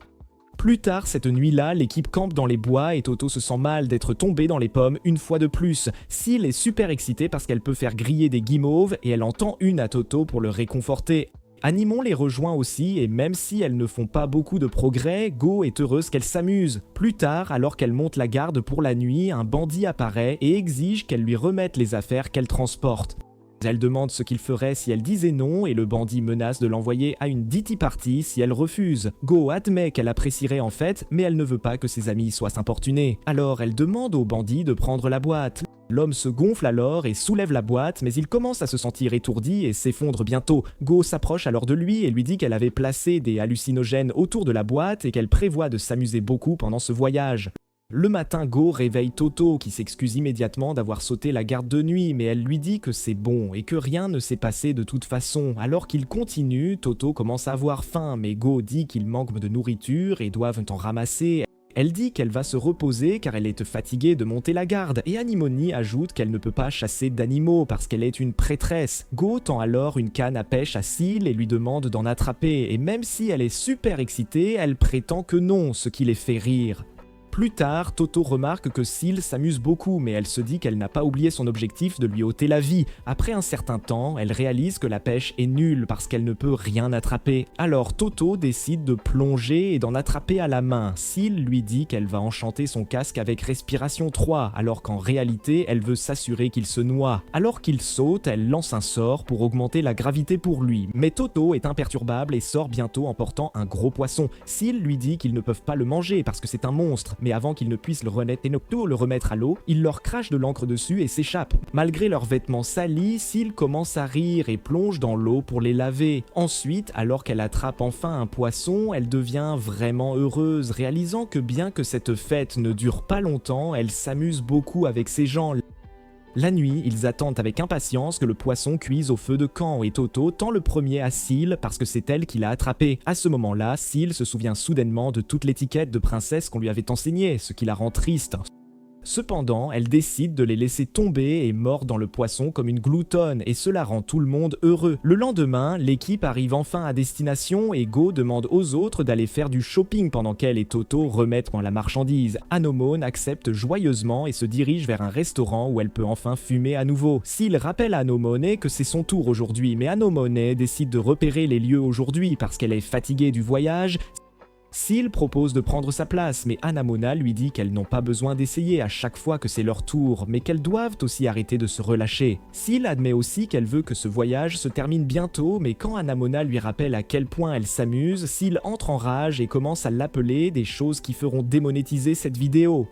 Plus tard cette nuit-là, l'équipe campe dans les bois et Toto se sent mal d'être tombée dans les pommes une fois de plus. Seal est super excitée parce qu'elle peut faire griller des guimauves et elle en tend une à Toto pour le réconforter. Animon les rejoint aussi et même si elles ne font pas beaucoup de progrès, Go est heureuse qu'elle s'amuse. Plus tard, alors qu'elle monte la garde pour la nuit, un bandit apparaît et exige qu'elle lui remette les affaires qu'elle transporte. Elle demande ce qu'il ferait si elle disait non et le bandit menace de l'envoyer à une ditty party si elle refuse. Go admet qu'elle apprécierait en fait, mais elle ne veut pas que ses amis soient importunés. Alors elle demande au bandit de prendre la boîte. L'homme se gonfle alors et soulève la boîte, mais il commence à se sentir étourdi et s'effondre bientôt. Go s'approche alors de lui et lui dit qu'elle avait placé des hallucinogènes autour de la boîte et qu'elle prévoit de s'amuser beaucoup pendant ce voyage. Le matin, Go réveille Toto, qui s'excuse immédiatement d'avoir sauté la garde de nuit, mais elle lui dit que c'est bon et que rien ne s'est passé de toute façon. Alors qu'il continue, Toto commence à avoir faim, mais Go dit qu'il manque de nourriture et doivent en ramasser. Elle dit qu'elle va se reposer car elle est fatiguée de monter la garde, et Anemone ajoute qu'elle ne peut pas chasser d'animaux parce qu'elle est une prêtresse. Go tend alors une canne à pêche à Seal et lui demande d'en attraper, et même si elle est super excitée, elle prétend que non, ce qui les fait rire. Plus tard, Toto remarque que Seal s'amuse beaucoup, mais elle se dit qu'elle n'a pas oublié son objectif de lui ôter la vie. Après un certain temps, elle réalise que la pêche est nulle parce qu'elle ne peut rien attraper. Alors Toto décide de plonger et d'en attraper à la main. Seal lui dit qu'elle va enchanter son casque avec respiration 3, alors qu'en réalité, elle veut s'assurer qu'il se noie. Alors qu'il saute, elle lance un sort pour augmenter la gravité pour lui. Mais Toto est imperturbable et sort bientôt en portant un gros poisson. Seal lui dit qu'ils ne peuvent pas le manger parce que c'est un monstre. Mais avant qu'ils ne puissent le remettre à l'eau, il leur crache de l'encre dessus et s'échappe. Malgré leurs vêtements salis, Seal commence à rire et plonge dans l'eau pour les laver. Ensuite, alors qu'elle attrape enfin un poisson, elle devient vraiment heureuse, réalisant que bien que cette fête ne dure pas longtemps, elle s'amuse beaucoup avec ces gens. La nuit, ils attendent avec impatience que le poisson cuise au feu de camp et Toto tend le premier à Seal parce que c'est elle qui l'a attrapé. À ce moment-là, Seal se souvient soudainement de toute l'étiquette de princesse qu'on lui avait enseignée, ce qui la rend triste. Cependant, elle décide de les laisser tomber et mord dans le poisson comme une gloutonne, et cela rend tout le monde heureux. Le lendemain, l'équipe arrive enfin à destination et Go demande aux autres d'aller faire du shopping pendant qu'elle et Toto remettent la marchandise. Anemone accepte joyeusement et se dirige vers un restaurant où elle peut enfin fumer à nouveau. Seal rappelle à Anemone que c'est son tour aujourd'hui, mais Anemone décide de repérer les lieux aujourd'hui parce qu'elle est fatiguée du voyage. Seal propose de prendre sa place, mais Anamona lui dit qu'elles n'ont pas besoin d'essayer à chaque fois que c'est leur tour, mais qu'elles doivent aussi arrêter de se relâcher. Seal admet aussi qu'elle veut que ce voyage se termine bientôt, mais quand Anamona lui rappelle à quel point elle s'amuse, Seal entre en rage et commence à l'appeler des choses qui feront démonétiser cette vidéo.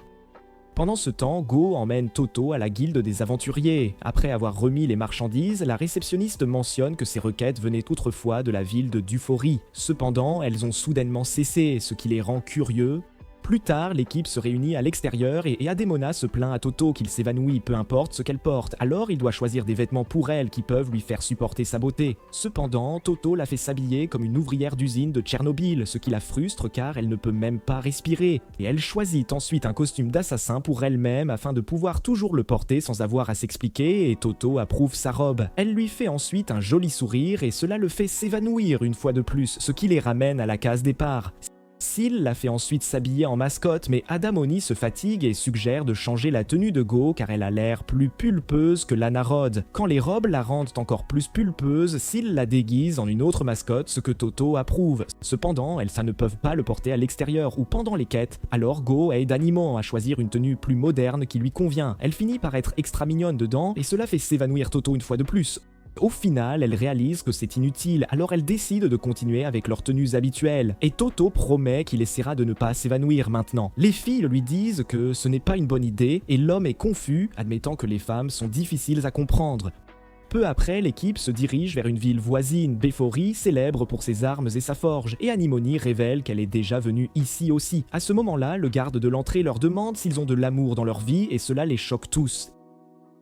Pendant ce temps, Go emmène Toto à la guilde des aventuriers. Après avoir remis les marchandises, la réceptionniste mentionne que ces requêtes venaient autrefois de la ville de Duphorie. Cependant, elles ont soudainement cessé, ce qui les rend curieux. Plus tard, l'équipe se réunit à l'extérieur et Ademona se plaint à Toto qu'il s'évanouit, peu importe ce qu'elle porte. Alors il doit choisir des vêtements pour elle qui peuvent lui faire supporter sa beauté. Cependant, Toto la fait s'habiller comme une ouvrière d'usine de Tchernobyl, ce qui la frustre car elle ne peut même pas respirer. Et elle choisit ensuite un costume d'assassin pour elle-même afin de pouvoir toujours le porter sans avoir à s'expliquer, et Toto approuve sa robe. Elle lui fait ensuite un joli sourire et cela le fait s'évanouir une fois de plus, ce qui les ramène à la case départ. Seal la fait ensuite s'habiller en mascotte, mais Adamoni se fatigue et suggère de changer la tenue de Go car elle a l'air plus pulpeuse que l'Anarod. Quand les robes la rendent encore plus pulpeuse, Seal la déguise en une autre mascotte, ce que Toto approuve. Cependant, elles ne peuvent pas le porter à l'extérieur ou pendant les quêtes, alors Go aide Animan à choisir une tenue plus moderne qui lui convient. Elle finit par être extra mignonne dedans et cela fait s'évanouir Toto une fois de plus. Au final, elle réalise que c'est inutile, alors elle décide de continuer avec leurs tenues habituelles. Et Toto promet qu'il essaiera de ne pas s'évanouir maintenant. Les filles lui disent que ce n'est pas une bonne idée, et l'homme est confus, admettant que les femmes sont difficiles à comprendre. Peu après, l'équipe se dirige vers une ville voisine, Bephorie, célèbre pour ses armes et sa forge, et Anemone révèle qu'elle est déjà venue ici aussi. À ce moment-là, le garde de l'entrée leur demande s'ils ont de l'amour dans leur vie, et cela les choque tous.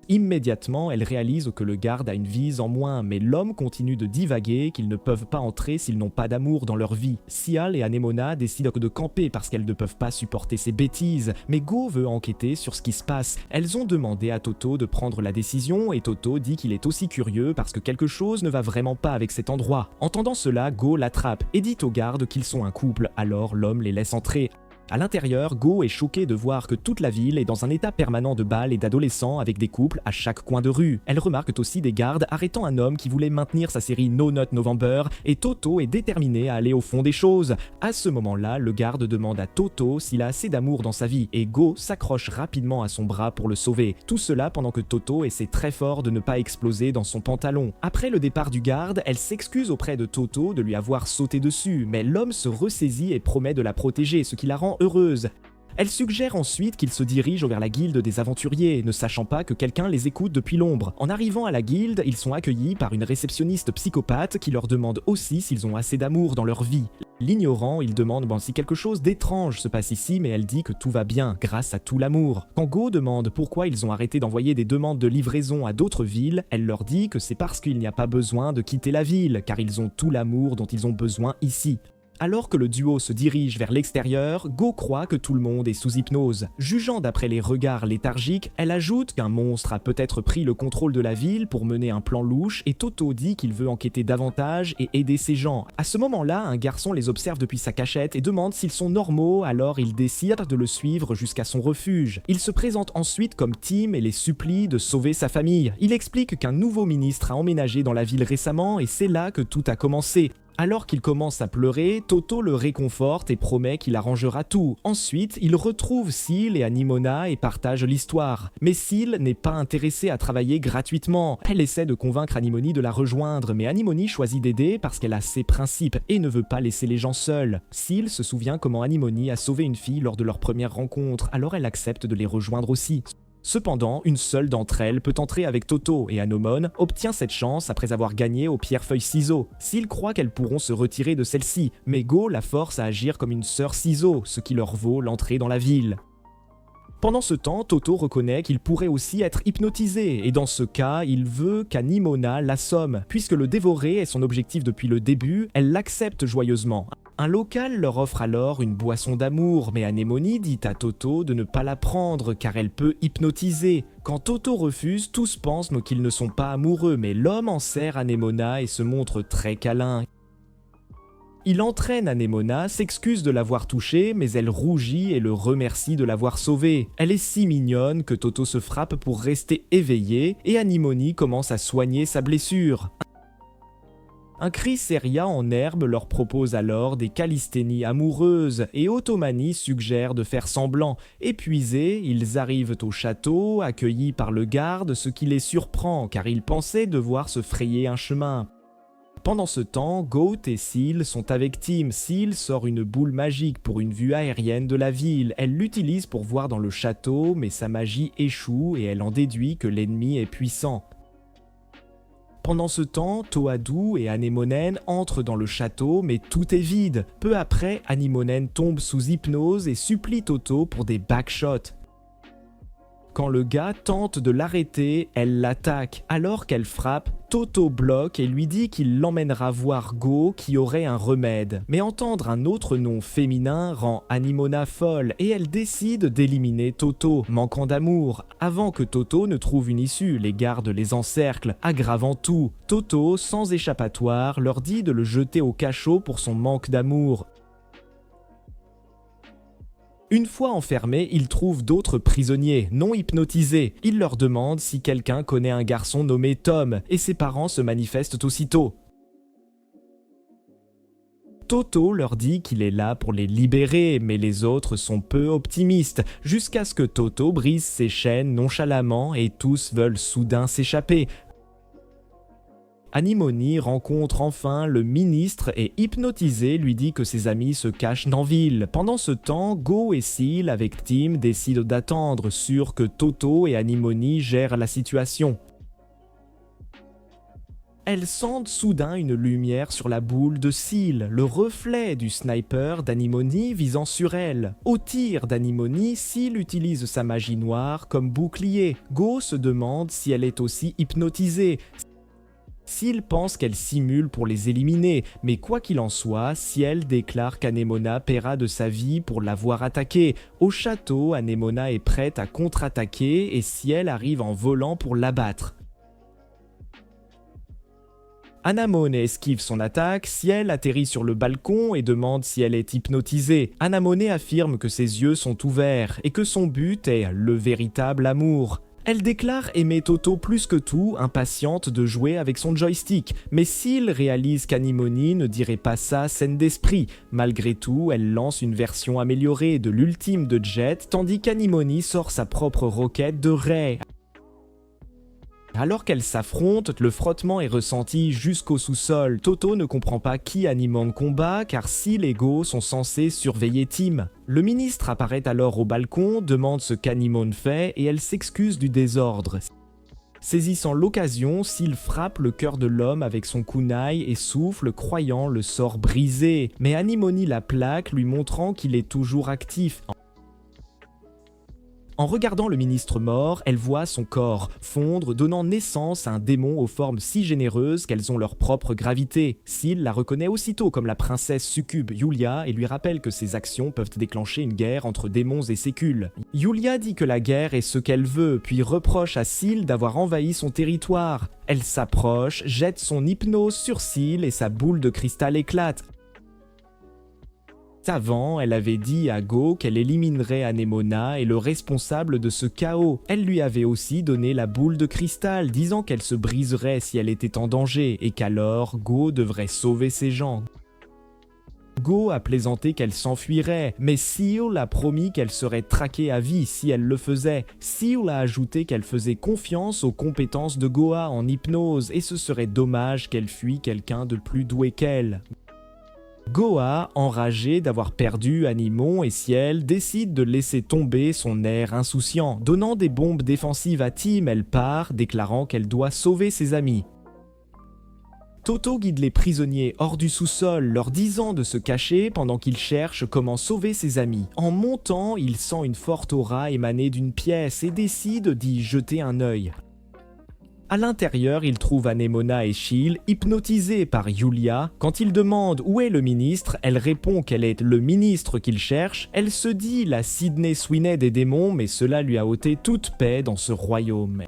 Immédiatement, elle réalise que le garde a une vise en moins, mais l'homme continue de divaguer qu'ils ne peuvent pas entrer s'ils n'ont pas d'amour dans leur vie. Seal et Anemona décident de camper parce qu'elles ne peuvent pas supporter ces bêtises, mais Go veut enquêter sur ce qui se passe. Elles ont demandé à Toto de prendre la décision et Toto dit qu'il est aussi curieux parce que quelque chose ne va vraiment pas avec cet endroit. Entendant cela, Go l'attrape et dit aux gardes qu'ils sont un couple, alors l'homme les laisse entrer. À l'intérieur, Go est choquée de voir que toute la ville est dans un état permanent de bals et d'adolescents avec des couples à chaque coin de rue. Elle remarque aussi des gardes arrêtant un homme qui voulait maintenir sa série No Nut November et Toto est déterminé à aller au fond des choses. À ce moment-là, le garde demande à Toto s'il a assez d'amour dans sa vie et Go s'accroche rapidement à son bras pour le sauver. Tout cela pendant que Toto essaie très fort de ne pas exploser dans son pantalon. Après le départ du garde, elle s'excuse auprès de Toto de lui avoir sauté dessus, mais l'homme se ressaisit et promet de la protéger, ce qui la rend heureuse. Elle suggère ensuite qu'ils se dirigent vers la guilde des aventuriers, ne sachant pas que quelqu'un les écoute depuis l'ombre. En arrivant à la guilde, ils sont accueillis par une réceptionniste psychopathe qui leur demande aussi s'ils ont assez d'amour dans leur vie. L'ignorant, il demande si quelque chose d'étrange se passe ici, mais elle dit que tout va bien, grâce à tout l'amour. Quand Go demande pourquoi ils ont arrêté d'envoyer des demandes de livraison à d'autres villes, elle leur dit que c'est parce qu'il n'y a pas besoin de quitter la ville, car ils ont tout l'amour dont ils ont besoin ici. Alors que le duo se dirige vers l'extérieur, Go croit que tout le monde est sous hypnose. Jugeant d'après les regards léthargiques, elle ajoute qu'un monstre a peut-être pris le contrôle de la ville pour mener un plan louche et Toto dit qu'il veut enquêter davantage et aider ses gens. À ce moment-là, un garçon les observe depuis sa cachette et demande s'ils sont normaux, alors il décide de le suivre jusqu'à son refuge. Il se présente ensuite comme Tim et les supplie de sauver sa famille. Il explique qu'un nouveau ministre a emménagé dans la ville récemment et c'est là que tout a commencé. Alors qu'il commence à pleurer, Toto le réconforte et promet qu'il arrangera tout. Ensuite, il retrouve Seal et Anemona et partage l'histoire. Mais Seal n'est pas intéressée à travailler gratuitement. Elle essaie de convaincre Anemone de la rejoindre, mais Anemone choisit d'aider parce qu'elle a ses principes et ne veut pas laisser les gens seuls. Seal se souvient comment Anemone a sauvé une fille lors de leur première rencontre, alors elle accepte de les rejoindre aussi. Cependant, une seule d'entre elles peut entrer avec Toto et Anemone obtient cette chance après avoir gagné au pierre-feuille-ciseaux. S'ils croient qu'elles pourront se retirer de celle-ci, mais Go la force à agir comme une sœur ciseaux, ce qui leur vaut l'entrée dans la ville. Pendant ce temps, Toto reconnaît qu'il pourrait aussi être hypnotisé, et dans ce cas, il veut qu'Anemona l'assomme. Puisque le dévorer est son objectif depuis le début, elle l'accepte joyeusement. Un local leur offre alors une boisson d'amour, mais Anemone dit à Toto de ne pas la prendre car elle peut hypnotiser. Quand Toto refuse, tous pensent qu'ils ne sont pas amoureux, mais l'homme en sert Anemona et se montre très câlin. Il entraîne Anemona, s'excuse de l'avoir touchée, mais elle rougit et le remercie de l'avoir sauvée. Elle est si mignonne que Toto se frappe pour rester éveillé et Anemone commence à soigner sa blessure. Un Chryseria en herbe leur propose alors des calisthénies amoureuses et Ottomani suggère de faire semblant. Épuisés, ils arrivent au château, accueillis par le garde, ce qui les surprend car ils pensaient devoir se frayer un chemin. Pendant ce temps, Goat et Seal sont avec Tim. Seal sort une boule magique pour une vue aérienne de la ville. Elle l'utilise pour voir dans le château, mais sa magie échoue et elle en déduit que l'ennemi est puissant. Pendant ce temps, Toadou et Anemonen entrent dans le château, mais tout est vide. Peu après, Anemonen tombe sous hypnose et supplie Toto pour des backshots. Quand le gars tente de l'arrêter, elle l'attaque. Alors qu'elle frappe, Toto bloque et lui dit qu'il l'emmènera voir Go qui aurait un remède. Mais entendre un autre nom féminin rend Anemona folle et elle décide d'éliminer Toto, manquant d'amour. Avant que Toto ne trouve une issue, les gardes les encerclent, aggravant tout. Toto, sans échappatoire, leur dit de le jeter au cachot pour son manque d'amour. Une fois enfermés, ils trouvent d'autres prisonniers, non hypnotisés. Ils leur demandent si quelqu'un connaît un garçon nommé Tom, et ses parents se manifestent aussitôt. Toto leur dit qu'il est là pour les libérer, mais les autres sont peu optimistes, jusqu'à ce que Toto brise ses chaînes nonchalamment et tous veulent soudain s'échapper. Anemone rencontre enfin le ministre et hypnotisé lui dit que ses amis se cachent en ville. Pendant ce temps, Go et Seal avec Tim décident d'attendre, sûrs que Toto et Anemone gèrent la situation. Elles sentent soudain une lumière sur la boule de Seal, le reflet du sniper d'Anemone visant sur elle. Au tir d'Anemone, Seal utilise sa magie noire comme bouclier. Go se demande si elle est aussi hypnotisée. Seal pense qu'elle simule pour les éliminer, mais quoi qu'il en soit, Ciel déclare qu'Anemona paiera de sa vie pour l'avoir attaquée. Au château, Anemona est prête à contre-attaquer et Ciel arrive en volant pour l'abattre. Anemone esquive son attaque, Ciel atterrit sur le balcon et demande si elle est hypnotisée. Anemone affirme que ses yeux sont ouverts et que son but est le véritable amour. Elle déclare aimer Toto plus que tout, impatiente de jouer avec son joystick, mais Seal réalise qu'Anemone ne dirait pas ça saine d'esprit. Malgré tout, elle lance une version améliorée de l'ultime de Jet, tandis qu'Anemone sort sa propre roquette de Ray. Alors qu'elles s'affrontent, le frottement est ressenti jusqu'au sous-sol. Toto ne comprend pas qui Anemone combat car Seal et Go sont censés surveiller Tim. Le ministre apparaît alors au balcon, demande ce qu'Anemone fait et elle s'excuse du désordre. Saisissant l'occasion, Seal frappe le cœur de l'homme avec son kunai et souffle, croyant le sort brisé. Mais Anemone la plaque, lui montrant qu'il est toujours actif. En regardant le ministre mort, elle voit son corps fondre, donnant naissance à un démon aux formes si généreuses qu'elles ont leur propre gravité. Syl la reconnaît aussitôt comme la princesse succube Yulia et lui rappelle que ses actions peuvent déclencher une guerre entre démons et sécules. Yulia dit que la guerre est ce qu'elle veut, puis reproche à Syl d'avoir envahi son territoire. Elle s'approche, jette son hypnose sur Syl et sa boule de cristal éclate. Avant, elle avait dit à Go qu'elle éliminerait Anemona et le responsable de ce chaos. Elle lui avait aussi donné la boule de cristal, disant qu'elle se briserait si elle était en danger et qu'alors Go devrait sauver ses gens. Go a plaisanté qu'elle s'enfuirait, mais Syl a promis qu'elle serait traquée à vie si elle le faisait. Syl a ajouté qu'elle faisait confiance aux compétences de Goa en hypnose et ce serait dommage qu'elle fuit quelqu'un de plus doué qu'elle. Goa, enragé d'avoir perdu Animon et Ciel, décide de laisser tomber son air insouciant. Donnant des bombes défensives à Tim, elle part, déclarant qu'elle doit sauver ses amis. Toto guide les prisonniers hors du sous-sol, leur disant de se cacher pendant qu'il cherche comment sauver ses amis. En montant, il sent une forte aura émaner d'une pièce et décide d'y jeter un œil. À l'intérieur, il trouve Anemona et Syl hypnotisés par Yulia. Quand il demande où est le ministre, elle répond qu'elle est le ministre qu'il cherche. Elle se dit la Sydney Sweeney des démons, mais cela lui a ôté toute paix dans ce royaume.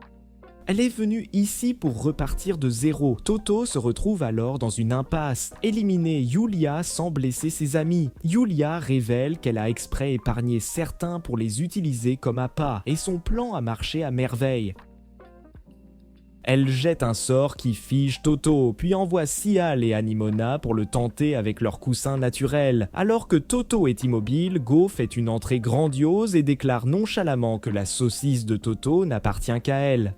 Elle est venue ici pour repartir de zéro. Toto se retrouve alors dans une impasse. Éliminer Yulia sans blesser ses amis. Yulia révèle qu'elle a exprès épargné certains pour les utiliser comme appât, et son plan a marché à merveille. Elle jette un sort qui fige Toto, puis envoie Syal et Anemona pour le tenter avec leur coussin naturel. Alors que Toto est immobile, Go fait une entrée grandiose et déclare nonchalamment que la saucisse de Toto n'appartient qu'à elle.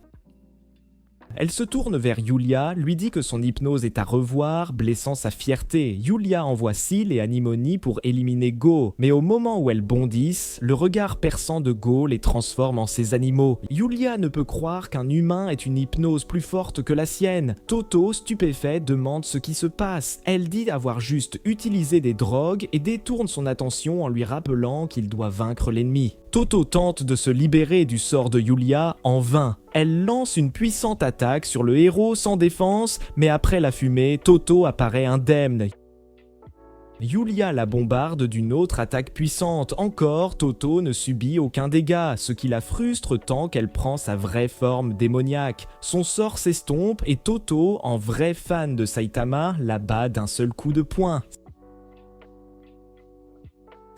Elle se tourne vers Yulia, lui dit que son hypnose est à revoir, blessant sa fierté. Yulia envoie Syl et Anemone pour éliminer Go, mais au moment où elles bondissent, le regard perçant de Go les transforme en ses animaux. Yulia ne peut croire qu'un humain ait une hypnose plus forte que la sienne. Toto, stupéfait, demande ce qui se passe. Elle dit avoir juste utilisé des drogues et détourne son attention en lui rappelant qu'il doit vaincre l'ennemi. Toto tente de se libérer du sort de Yulia en vain. Elle lance une puissante attaque sur le héros sans défense, mais après la fumée, Toto apparaît indemne. Yulia la bombarde d'une autre attaque puissante. Encore, Toto ne subit aucun dégât, ce qui la frustre tant qu'elle prend sa vraie forme démoniaque. Son sort s'estompe et Toto, en vrai fan de Saitama, la bat d'un seul coup de poing.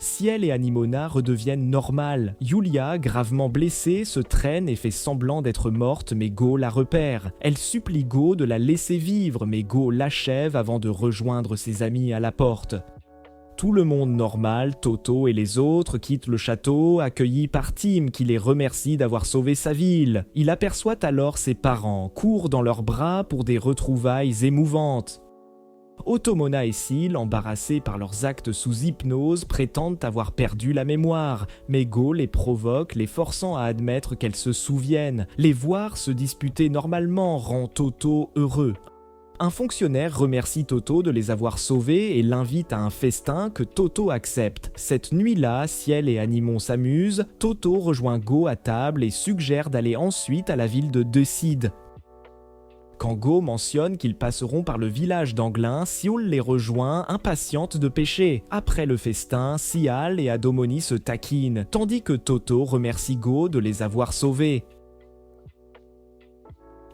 Ciel et Anemona redeviennent normales. Yulia, gravement blessée, se traîne et fait semblant d'être morte, mais Go la repère. Elle supplie Go de la laisser vivre, mais Go l'achève avant de rejoindre ses amis à la porte. Tout le monde normal, Toto et les autres, quittent le château, accueillis par Tim qui les remercie d'avoir sauvé sa ville. Il aperçoit alors ses parents, court dans leurs bras pour des retrouvailles émouvantes. Automona et Syl, embarrassés par leurs actes sous hypnose, prétendent avoir perdu la mémoire, mais Go les provoque, les forçant à admettre qu'elles se souviennent. Les voir se disputer normalement rend Toto heureux. Un fonctionnaire remercie Toto de les avoir sauvés et l'invite à un festin que Toto accepte. Cette nuit-là, Ciel et Animon s'amusent, Toto rejoint Go à table et suggère d'aller ensuite à la ville de Decide. Quand Go mentionne qu'ils passeront par le village d'Anglin, Syl les rejoint, impatiente de pêcher. Après le festin, Syal et Adomoni se taquinent, tandis que Toto remercie Go de les avoir sauvés.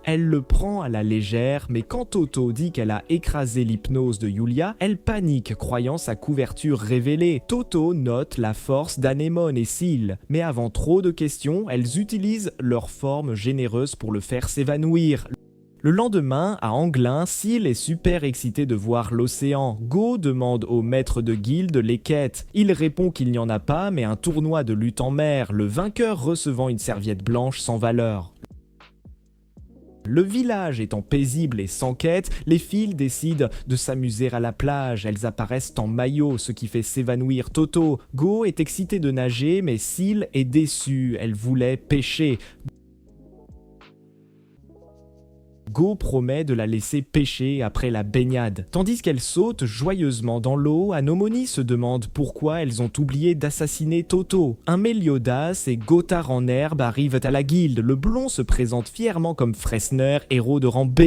Elle le prend à la légère, mais quand Toto dit qu'elle a écrasé l'hypnose de Yulia, elle panique, croyant sa couverture révélée. Toto note la force d'Anemone et Syl, mais avant trop de questions, elles utilisent leur forme généreuse pour le faire s'évanouir. Le lendemain, à Anglin, Syl est super excité de voir l'océan. Go demande au maître de guilde les quêtes. Il répond qu'il n'y en a pas, mais un tournoi de lutte en mer, le vainqueur recevant une serviette blanche sans valeur. Le village étant paisible et sans quête, les filles décident de s'amuser à la plage. Elles apparaissent en maillot, ce qui fait s'évanouir Toto. Go est excitée de nager, mais Syl est déçue. Elle voulait pêcher. Go promet de la laisser pêcher après la baignade. Tandis qu'elle saute joyeusement dans l'eau, Anomoni se demande pourquoi elles ont oublié d'assassiner Toto. Un Meliodas et Gothar en herbe arrivent à la guilde. Le blond se présente fièrement comme Fressner, héros de rang B.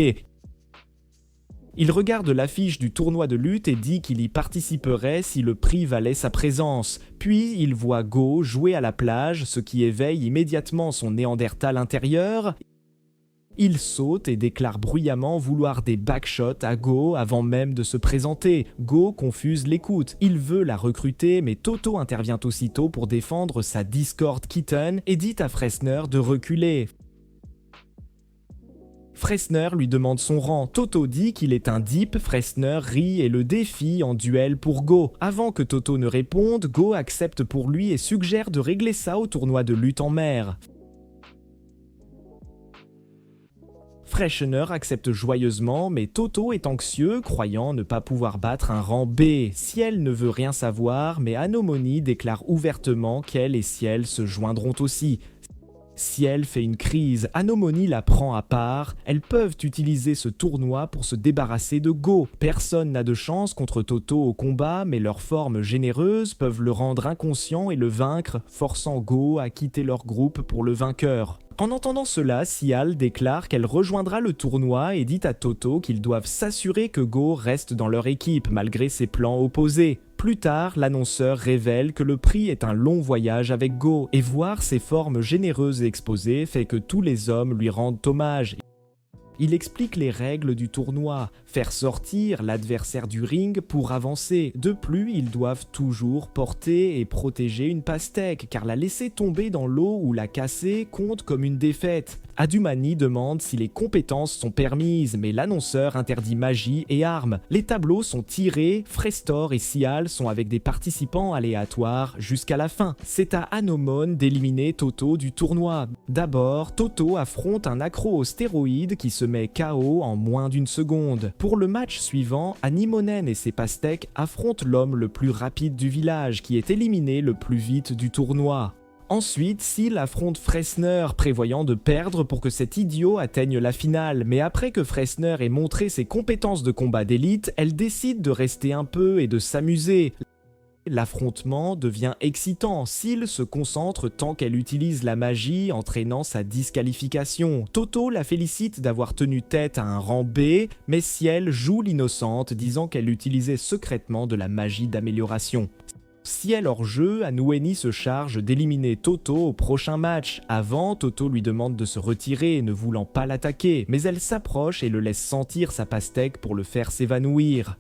Il regarde l'affiche du tournoi de lutte et dit qu'il y participerait si le prix valait sa présence. Puis il voit Go jouer à la plage, ce qui éveille immédiatement son Néandertal intérieur. Il saute et déclare bruyamment vouloir des backshots à Go avant même de se présenter. Go confuse l'écoute. Il veut la recruter, mais Toto intervient aussitôt pour défendre sa Discord Kitten et dit à Fressner de reculer. Fressner lui demande son rang. Toto dit qu'il est un deep, Fressner rit et le défie en duel pour Go. Avant que Toto ne réponde, Go accepte pour lui et suggère de régler ça au tournoi de lutte en mer. Fressner accepte joyeusement, mais Toto est anxieux, croyant ne pas pouvoir battre un rang B. Ciel ne veut rien savoir, mais Anomoni déclare ouvertement qu'elle et Ciel se joindront aussi. Ciel fait une crise, Anomoni la prend à part, elles peuvent utiliser ce tournoi pour se débarrasser de Go. Personne n'a de chance contre Toto au combat, mais leurs formes généreuses peuvent le rendre inconscient et le vaincre, forçant Go à quitter leur groupe pour le vainqueur. En entendant cela, Ciel déclare qu'elle rejoindra le tournoi et dit à Toto qu'ils doivent s'assurer que Go reste dans leur équipe malgré ses plans opposés. Plus tard, l'annonceur révèle que le prix est un long voyage avec Go, et voir ses formes généreuses exposées fait que tous les hommes lui rendent hommage. Il explique les règles du tournoi, faire sortir l'adversaire du ring pour avancer. De plus, ils doivent toujours porter et protéger une pastèque, car la laisser tomber dans l'eau ou la casser compte comme une défaite. Adumani demande si les compétences sont permises, mais l'annonceur interdit magie et armes. Les tableaux sont tirés, Frestor et Sial sont avec des participants aléatoires jusqu'à la fin. C'est à Anomon d'éliminer Toto du tournoi. D'abord, Toto affronte un accro aux stéroïdes qui se met KO en moins d'une seconde. Pour le match suivant, Animonen et ses pastèques affrontent l'homme le plus rapide du village, qui est éliminé le plus vite du tournoi. Ensuite, Seal affronte Fressner, prévoyant de perdre pour que cet idiot atteigne la finale, mais après que Fressner ait montré ses compétences de combat d'élite, elle décide de rester un peu et de s'amuser. L'affrontement devient excitant, Seal se concentre tant qu'elle utilise la magie, entraînant sa disqualification. Toto la félicite d'avoir tenu tête à un rang B, mais Ciel joue l'innocente, disant qu'elle utilisait secrètement de la magie d'amélioration. Ciel hors jeu, Anoueni se charge d'éliminer Toto au prochain match. Avant, Toto lui demande de se retirer, ne voulant pas l'attaquer, mais elle s'approche et le laisse sentir sa pastèque pour le faire s'évanouir.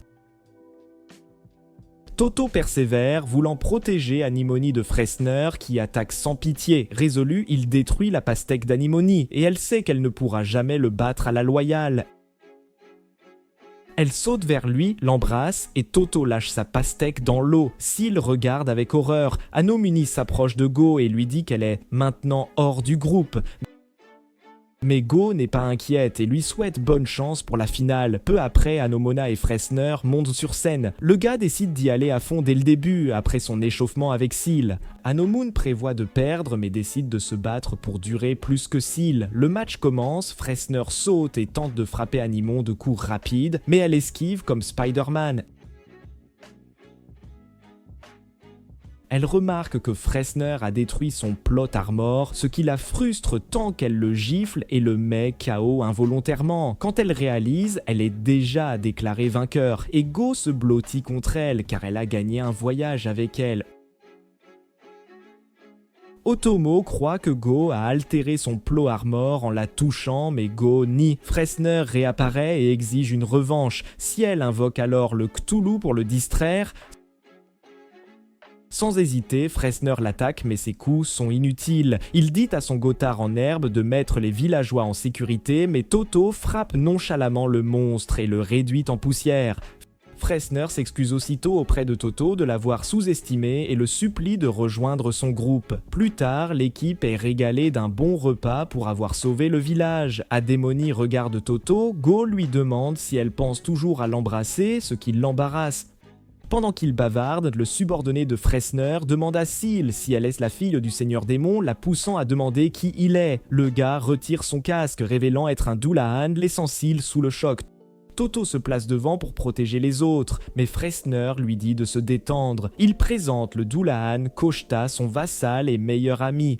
Toto persévère, voulant protéger Anemone de Fressner qui attaque sans pitié. Résolu, il détruit la pastèque d'Anemone et elle sait qu'elle ne pourra jamais le battre à la loyale. Elle saute vers lui, l'embrasse et Toto lâche sa pastèque dans l'eau. Seal regarde avec horreur. Anomone s'approche de Go et lui dit qu'elle est maintenant hors du groupe. Mais Go n'est pas inquiète et lui souhaite bonne chance pour la finale. Peu après, Anomona et Fressner montent sur scène. Le gars décide d'y aller à fond dès le début, après son échauffement avec Seal. Anomone prévoit de perdre mais décide de se battre pour durer plus que Seal. Le match commence, Fressner saute et tente de frapper Animon de coups rapides, mais elle esquive comme Spider-Man. Elle remarque que Fressner a détruit son plot armor, ce qui la frustre tant qu'elle le gifle et le met KO involontairement. Quand elle réalise, elle est déjà déclarée vainqueur, et Go se blottit contre elle car elle a gagné un voyage avec elle. Otomo croit que Go a altéré son plot armor en la touchant, mais Go nie. Fressner réapparaît et exige une revanche. Ciel invoque alors le Cthulhu pour le distraire. Sans hésiter, Fressner l'attaque mais ses coups sont inutiles. Il dit à son Gothar en herbe de mettre les villageois en sécurité, mais Toto frappe nonchalamment le monstre et le réduit en poussière. Fressner s'excuse aussitôt auprès de Toto de l'avoir sous-estimé et le supplie de rejoindre son groupe. Plus tard, l'équipe est régalée d'un bon repas pour avoir sauvé le village. Ademoni regarde Toto, Go lui demande si elle pense toujours à l'embrasser, ce qui l'embarrasse. Pendant qu'ils bavardent, le subordonné de Fressner demande à Seal si elle est la fille du Seigneur Démon, la poussant à demander qui il est. Le gars retire son casque, révélant être un Dullahan, laissant Seal sous le choc. Toto se place devant pour protéger les autres, mais Fressner lui dit de se détendre. Il présente le Dullahan, Koshta, son vassal et meilleur ami.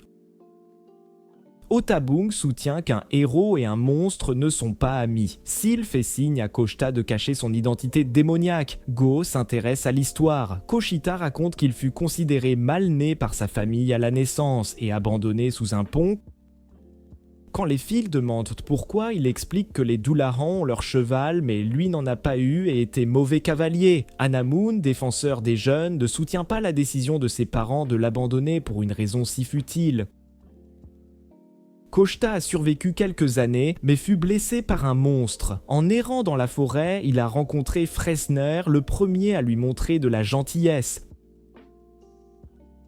Otabung soutient qu'un héros et un monstre ne sont pas amis. Seal fait signe à Koshta de cacher son identité démoniaque. Go s'intéresse à l'histoire. Koshita raconte qu'il fut considéré mal né par sa famille à la naissance et abandonné sous un pont. Quand les filles demandent pourquoi, il explique que les Dullahans ont leur cheval, mais lui n'en a pas eu et était mauvais cavalier. Anamoon, défenseur des jeunes, ne soutient pas la décision de ses parents de l'abandonner pour une raison si futile. Koshta a survécu quelques années, mais fut blessé par un monstre. En errant dans la forêt, il a rencontré Fressner, le premier à lui montrer de la gentillesse.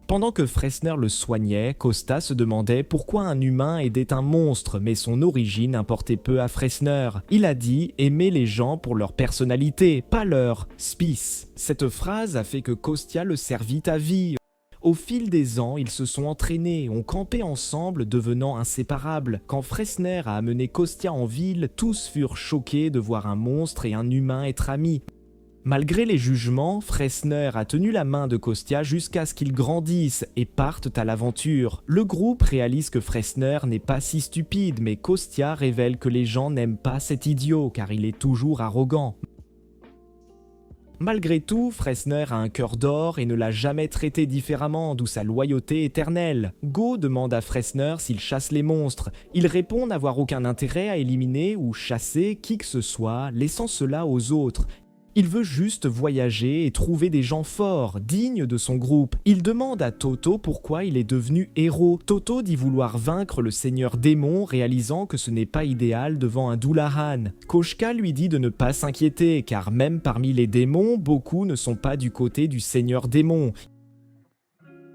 Pendant que Fressner le soignait, Koshta se demandait pourquoi un humain aidait un monstre, mais son origine importait peu à Fressner. Il a dit aimer les gens pour leur personnalité, pas leur spice. Cette phrase a fait que Kostya le servit à vie. Au fil des ans, ils se sont entraînés, ont campé ensemble, devenant inséparables. Quand Fressner a amené Kostya en ville, tous furent choqués de voir un monstre et un humain être amis. Malgré les jugements, Fressner a tenu la main de Kostya jusqu'à ce qu'ils grandissent et partent à l'aventure. Le groupe réalise que Fressner n'est pas si stupide, mais Kostya révèle que les gens n'aiment pas cet idiot car il est toujours arrogant. Malgré tout, Fressner a un cœur d'or et ne l'a jamais traité différemment, d'où sa loyauté éternelle. Go demande à Fressner s'il chasse les monstres. Il répond n'avoir aucun intérêt à éliminer ou chasser qui que ce soit, laissant cela aux autres. Il veut juste voyager et trouver des gens forts, dignes de son groupe. Il demande à Toto pourquoi il est devenu héros. Toto dit vouloir vaincre le Seigneur Démon, réalisant que ce n'est pas idéal devant un Dullahan. Koshka lui dit de ne pas s'inquiéter, car même parmi les démons, beaucoup ne sont pas du côté du Seigneur Démon.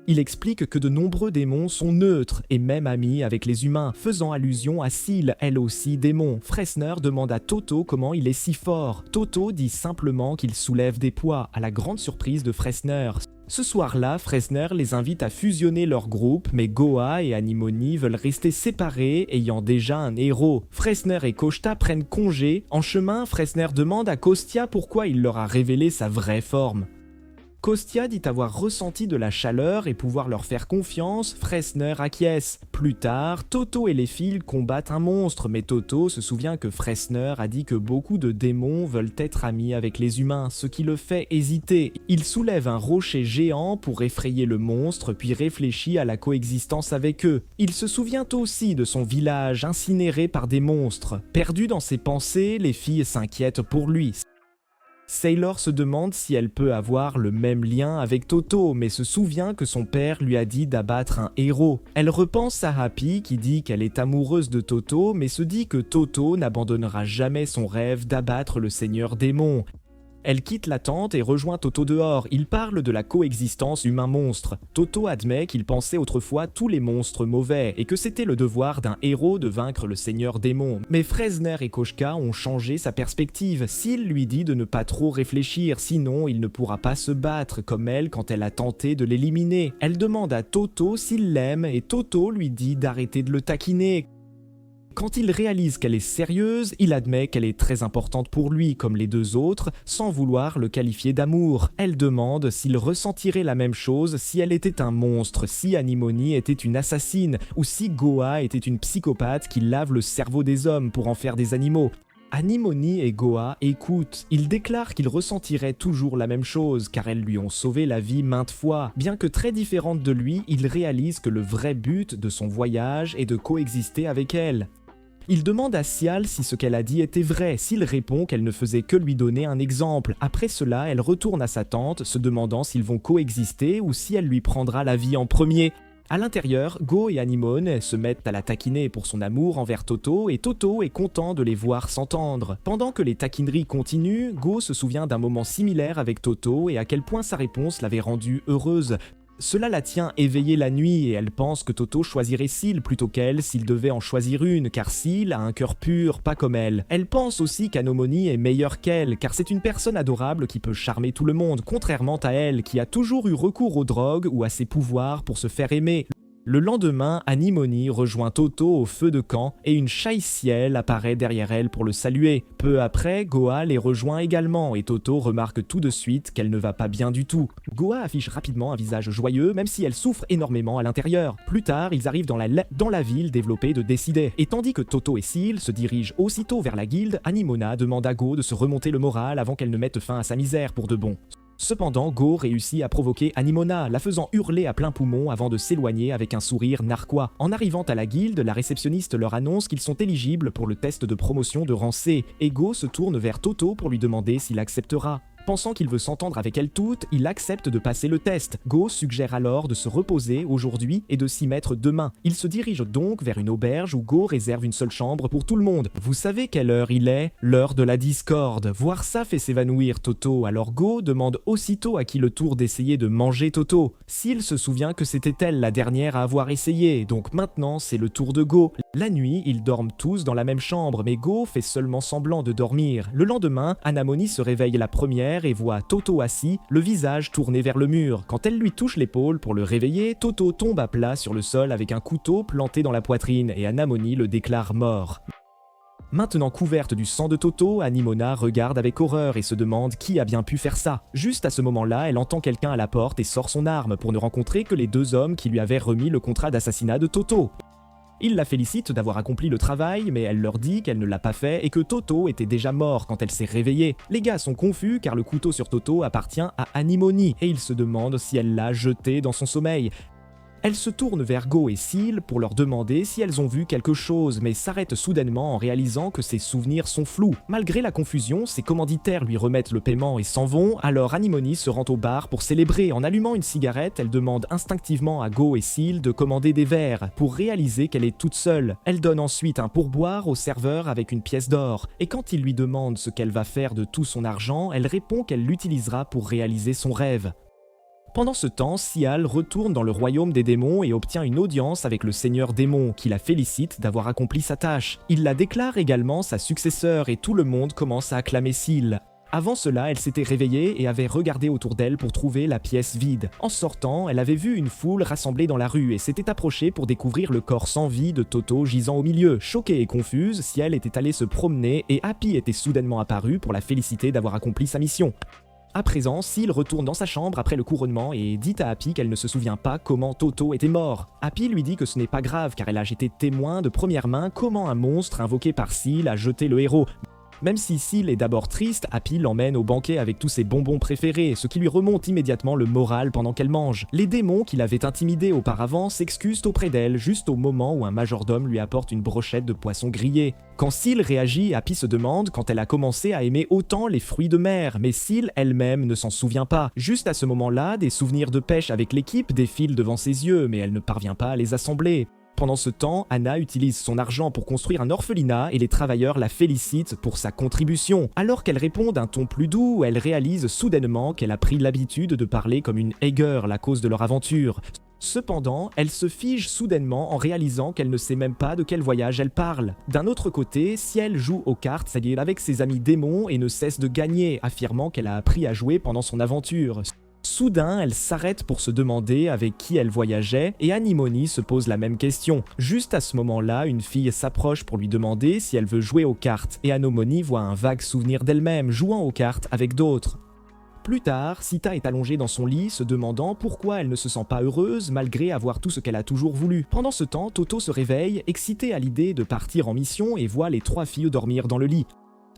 Il explique que de nombreux démons sont neutres et même amis avec les humains, faisant allusion à Seal, elle aussi démon. Fressner demande à Toto comment il est si fort. Toto dit simplement qu'il soulève des poids, à la grande surprise de Fressner. Ce soir-là, Fressner les invite à fusionner leur groupe, mais Goa et Anemone veulent rester séparés, ayant déjà un héros. Fressner et Koshta prennent congé. En chemin, Fressner demande à Kostya pourquoi il leur a révélé sa vraie forme. Kostya dit avoir ressenti de la chaleur et pouvoir leur faire confiance, Fressner acquiesce. Plus tard, Toto et les filles combattent un monstre, mais Toto se souvient que Fressner a dit que beaucoup de démons veulent être amis avec les humains, ce qui le fait hésiter. Il soulève un rocher géant pour effrayer le monstre, puis réfléchit à la coexistence avec eux. Il se souvient aussi de son village incinéré par des monstres. Perdu dans ses pensées, les filles s'inquiètent pour lui. Sailor se demande si elle peut avoir le même lien avec Toto, mais se souvient que son père lui a dit d'abattre un héros. Elle repense à Happy qui dit qu'elle est amoureuse de Toto, mais se dit que Toto n'abandonnera jamais son rêve d'abattre le Seigneur Démon. Elle quitte la tente et rejoint Toto dehors. Il parle de la coexistence humain-monstre. Toto admet qu'il pensait autrefois tous les monstres mauvais et que c'était le devoir d'un héros de vaincre le Seigneur Démon. Mais Fressner et Koshka ont changé sa perspective. Seal lui dit de ne pas trop réfléchir, sinon il ne pourra pas se battre comme elle quand elle a tenté de l'éliminer. Elle demande à Toto s'il l'aime et Toto lui dit d'arrêter de le taquiner. Quand il réalise qu'elle est sérieuse, il admet qu'elle est très importante pour lui, comme les deux autres, sans vouloir le qualifier d'amour. Elle demande s'il ressentirait la même chose si elle était un monstre, si Anemone était une assassine, ou si Goa était une psychopathe qui lave le cerveau des hommes pour en faire des animaux. Anemone et Goa écoutent. Ils déclarent qu'ils ressentiraient toujours la même chose, car elles lui ont sauvé la vie maintes fois. Bien que très différentes de lui, ils réalisent que le vrai but de son voyage est de coexister avec elle. Il demande à Sial si ce qu'elle a dit était vrai, s'il répond qu'elle ne faisait que lui donner un exemple. Après cela, elle retourne à sa tante, se demandant s'ils vont coexister ou si elle lui prendra la vie en premier. À l'intérieur, Go et Anemone se mettent à la taquiner pour son amour envers Toto et Toto est content de les voir s'entendre. Pendant que les taquineries continuent, Go se souvient d'un moment similaire avec Toto et à quel point sa réponse l'avait rendue heureuse. Cela la tient éveillée la nuit et elle pense que Toto choisirait Seal plutôt qu'elle s'il devait en choisir une, car Seal a un cœur pur, pas comme elle. Elle pense aussi qu'Anomoni est meilleure qu'elle, car c'est une personne adorable qui peut charmer tout le monde, contrairement à elle qui a toujours eu recours aux drogues ou à ses pouvoirs pour se faire aimer. Le lendemain, Anemone rejoint Toto au feu de camp et une Shaisiel apparaît derrière elle pour le saluer. Peu après, Goa les rejoint également et Toto remarque tout de suite qu'elle ne va pas bien du tout. Goa affiche rapidement un visage joyeux même si elle souffre énormément à l'intérieur. Plus tard, ils arrivent dans la ville développée de Décider. Et tandis que Toto et Seal se dirigent aussitôt vers la guilde, Anemona demande à Go de se remonter le moral avant qu'elle ne mette fin à sa misère pour de bon. Cependant, Go réussit à provoquer Anemona, la faisant hurler à plein poumon avant de s'éloigner avec un sourire narquois. En arrivant à la guilde, la réceptionniste leur annonce qu'ils sont éligibles pour le test de promotion de rang C, et Go se tourne vers Toto pour lui demander s'il acceptera. Pensant qu'il veut s'entendre avec elles toutes, il accepte de passer le test. Go suggère alors de se reposer aujourd'hui et de s'y mettre demain. Il se dirige donc vers une auberge où Go réserve une seule chambre pour tout le monde. Vous savez quelle heure il est? L'heure de la discorde. Voir ça fait s'évanouir Toto, alors Go demande aussitôt à qui le tour d'essayer de manger Toto. S'il se souvient que c'était elle la dernière à avoir essayé, donc maintenant c'est le tour de Go. La nuit, ils dorment tous dans la même chambre, mais Go fait seulement semblant de dormir. Le lendemain, Anemone se réveille la première et voit Toto assis, le visage tourné vers le mur. Quand elle lui touche l'épaule pour le réveiller, Toto tombe à plat sur le sol avec un couteau planté dans la poitrine et Anemone le déclare mort. Maintenant couverte du sang de Toto, Anemona regarde avec horreur et se demande qui a bien pu faire ça. Juste à ce moment-là, elle entend quelqu'un à la porte et sort son arme pour ne rencontrer que les deux hommes qui lui avaient remis le contrat d'assassinat de Toto. Il la félicite d'avoir accompli le travail, mais elle leur dit qu'elle ne l'a pas fait et que Toto était déjà mort quand elle s'est réveillée. Les gars sont confus car le couteau sur Toto appartient à Anemone et ils se demandent si elle l'a jeté dans son sommeil. Elle se tourne vers Go et Seal pour leur demander si elles ont vu quelque chose, mais s'arrête soudainement en réalisant que ses souvenirs sont flous. Malgré la confusion, ses commanditaires lui remettent le paiement et s'en vont, alors Anemone se rend au bar pour célébrer. En allumant une cigarette, elle demande instinctivement à Go et Seal de commander des verres, pour réaliser qu'elle est toute seule. Elle donne ensuite un pourboire au serveur avec une pièce d'or, et quand il lui demande ce qu'elle va faire de tout son argent, elle répond qu'elle l'utilisera pour réaliser son rêve. Pendant ce temps, Sial retourne dans le royaume des démons et obtient une audience avec le seigneur démon, qui la félicite d'avoir accompli sa tâche. Il la déclare également sa successeur et tout le monde commence à acclamer Seal. Avant cela, elle s'était réveillée et avait regardé autour d'elle pour trouver la pièce vide. En sortant, elle avait vu une foule rassemblée dans la rue et s'était approchée pour découvrir le corps sans vie de Toto gisant au milieu. Choquée et confuse, Sial était allée se promener et Happy était soudainement apparu pour la féliciter d'avoir accompli sa mission. À présent, Seal retourne dans sa chambre après le couronnement et dit à Happy qu'elle ne se souvient pas comment Toto était mort. Happy lui dit que ce n'est pas grave car elle a été témoin de première main comment un monstre invoqué par Seal a jeté le héros. Même si Seal est d'abord triste, Happy l'emmène au banquet avec tous ses bonbons préférés, ce qui lui remonte immédiatement le moral pendant qu'elle mange. Les démons qui l'avaient intimidée auparavant s'excusent auprès d'elle juste au moment où un majordome lui apporte une brochette de poisson grillé. Quand Seal réagit, Happy se demande quand elle a commencé à aimer autant les fruits de mer, mais Seal elle-même ne s'en souvient pas. Juste à ce moment-là, des souvenirs de pêche avec l'équipe défilent devant ses yeux, mais elle ne parvient pas à les assembler. Pendant ce temps, Anna utilise son argent pour construire un orphelinat et les travailleurs la félicitent pour sa contribution. Alors qu'elle répond d'un ton plus doux, elle réalise soudainement qu'elle a pris l'habitude de parler comme une Eiger à cause de leur aventure. Cependant, elle se fige soudainement en réalisant qu'elle ne sait même pas de quel voyage elle parle. D'un autre côté, Ciel joue aux cartes avec ses amis démons et ne cesse de gagner, affirmant qu'elle a appris à jouer pendant son aventure. Soudain, elle s'arrête pour se demander avec qui elle voyageait et Anemone se pose la même question. Juste à ce moment-là, une fille s'approche pour lui demander si elle veut jouer aux cartes et Anemone voit un vague souvenir d'elle-même jouant aux cartes avec d'autres. Plus tard, Sita est allongée dans son lit, se demandant pourquoi elle ne se sent pas heureuse malgré avoir tout ce qu'elle a toujours voulu. Pendant ce temps, Toto se réveille, excité à l'idée de partir en mission et voit les trois filles dormir dans le lit.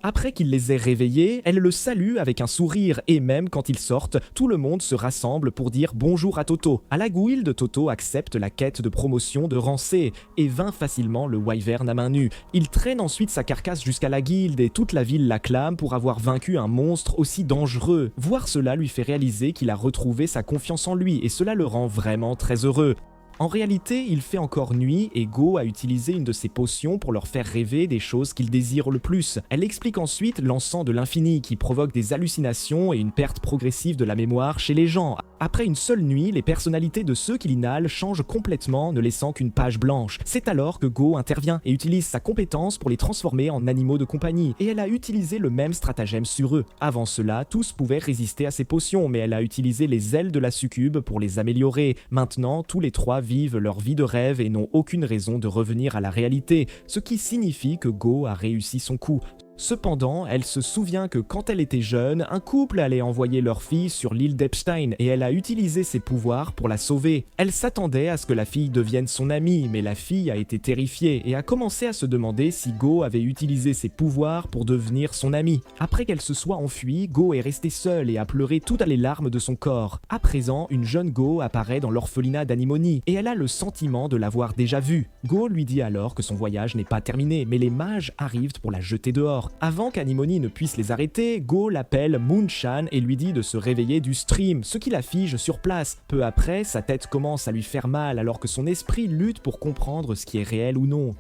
Après qu'il les ait réveillées, elle le salue avec un sourire et même quand ils sortent, tout le monde se rassemble pour dire bonjour à Toto. À la guilde, Toto accepte la quête de promotion de rang C et vainc facilement le Wyvern à main nue. Il traîne ensuite sa carcasse jusqu'à la guilde et toute la ville l'acclame pour avoir vaincu un monstre aussi dangereux. Voir cela lui fait réaliser qu'il a retrouvé sa confiance en lui et cela le rend vraiment très heureux. En réalité, il fait encore nuit et Go a utilisé une de ses potions pour leur faire rêver des choses qu'ils désirent le plus. Elle explique ensuite l'encens de l'infini qui provoque des hallucinations et une perte progressive de la mémoire chez les gens. Après une seule nuit, les personnalités de ceux qui l'inhalent changent complètement, ne laissant qu'une page blanche. C'est alors que Go intervient et utilise sa compétence pour les transformer en animaux de compagnie, et elle a utilisé le même stratagème sur eux. Avant cela, tous pouvaient résister à ses potions, mais elle a utilisé les ailes de la succube pour les améliorer. Maintenant, tous les trois vivent leur vie de rêve et n'ont aucune raison de revenir à la réalité, ce qui signifie que Go a réussi son coup. Cependant, elle se souvient que quand elle était jeune, un couple allait envoyer leur fille sur l'île d'Epstein et elle a utilisé ses pouvoirs pour la sauver. Elle s'attendait à ce que la fille devienne son amie, mais la fille a été terrifiée et a commencé à se demander si Go avait utilisé ses pouvoirs pour devenir son amie. Après qu'elle se soit enfuie, Go est restée seule et a pleuré toutes les larmes de son corps. À présent, une jeune Go apparaît dans l'orphelinat d'Animony et elle a le sentiment de l'avoir déjà vue. Go lui dit alors que son voyage n'est pas terminé, mais les mages arrivent pour la jeter dehors. Avant qu'Animony ne puisse les arrêter, Go l'appelle Moon-chan et lui dit de se réveiller du stream, ce qui la fige sur place. Peu après, sa tête commence à lui faire mal alors que son esprit lutte pour comprendre ce qui est réel ou non.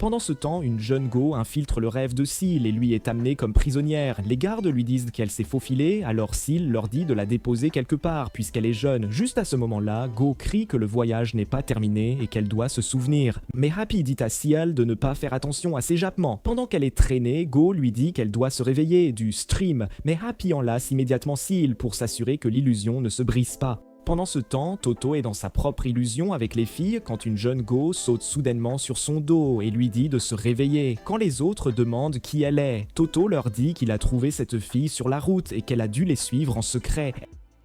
Pendant ce temps, une jeune Go infiltre le rêve de Seal et lui est amenée comme prisonnière. Les gardes lui disent qu'elle s'est faufilée, alors Seal leur dit de la déposer quelque part puisqu'elle est jeune. Juste à ce moment-là, Go crie que le voyage n'est pas terminé et qu'elle doit se souvenir. Mais Happy dit à Seal de ne pas faire attention à ses jappements. Pendant qu'elle est traînée, Go lui dit qu'elle doit se réveiller du stream, mais Happy enlace immédiatement Seal pour s'assurer que l'illusion ne se brise pas. Pendant ce temps, Toto est dans sa propre illusion avec les filles quand une jeune Go saute soudainement sur son dos et lui dit de se réveiller. Quand les autres demandent qui elle est, Toto leur dit qu'il a trouvé cette fille sur la route et qu'elle a dû les suivre en secret.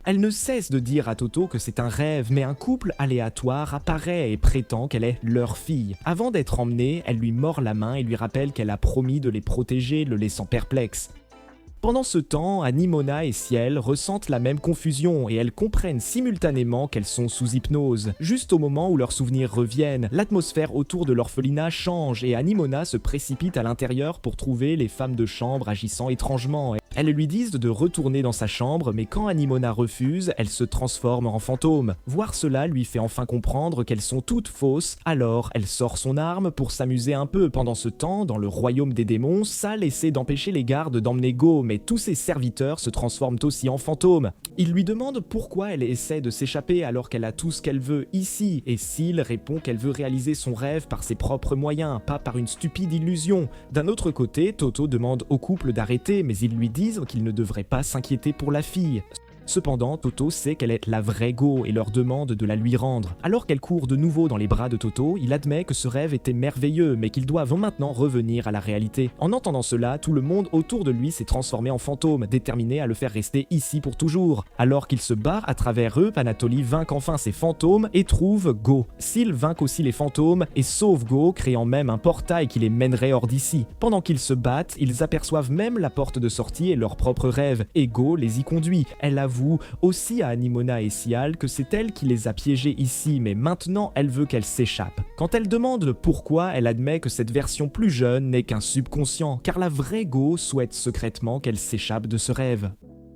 Elle ne cesse de dire à Toto que c'est un rêve, mais un couple aléatoire apparaît et prétend qu'elle est leur fille. Avant d'être emmenée, elle lui mord la main et lui rappelle qu'elle a promis de les protéger, le laissant perplexe. Pendant ce temps, Nimona et Ciel ressentent la même confusion et elles comprennent simultanément qu'elles sont sous hypnose. Juste au moment où leurs souvenirs reviennent, l'atmosphère autour de l'orphelinat change et Nimona se précipite à l'intérieur pour trouver les femmes de chambre agissant étrangement. Elles lui disent de retourner dans sa chambre, mais quand Nimona refuse, elle se transforme en fantôme. Voir cela lui fait enfin comprendre qu'elles sont toutes fausses, alors elle sort son arme pour s'amuser un peu. Pendant ce temps, dans le royaume des démons, Sal essaie d'empêcher les gardes d'emmener Go, mais tous ses serviteurs se transforment aussi en fantômes. Ils lui demandent pourquoi elle essaie de s'échapper alors qu'elle a tout ce qu'elle veut ici, et Seal répond qu'elle veut réaliser son rêve par ses propres moyens, pas par une stupide illusion. D'un autre côté, Toto demande au couple d'arrêter, mais ils lui disent qu'ils ne devraient pas s'inquiéter pour la fille. Cependant, Toto sait qu'elle est la vraie Go et leur demande de la lui rendre. Alors qu'elle court de nouveau dans les bras de Toto, il admet que ce rêve était merveilleux, mais qu'ils doivent maintenant revenir à la réalité. En entendant cela, tout le monde autour de lui s'est transformé en fantôme, déterminé à le faire rester ici pour toujours. Alors qu'il se barre à travers eux, Panatoli vainc enfin ses fantômes et trouve Go. Seal vainc aussi les fantômes et sauve Go, créant même un portail qui les mènerait hors d'ici. Pendant qu'ils se battent, ils aperçoivent même la porte de sortie et leur propre rêve, et Go les y conduit. Elle avoue aussi à Nimona et Cial que c'est elle qui les a piégés ici, mais maintenant elle veut qu'elle s'échappe. Quand elle demande pourquoi, elle admet que cette version plus jeune n'est qu'un subconscient, car la vraie Go souhaite secrètement qu'elle s'échappe de ce rêve.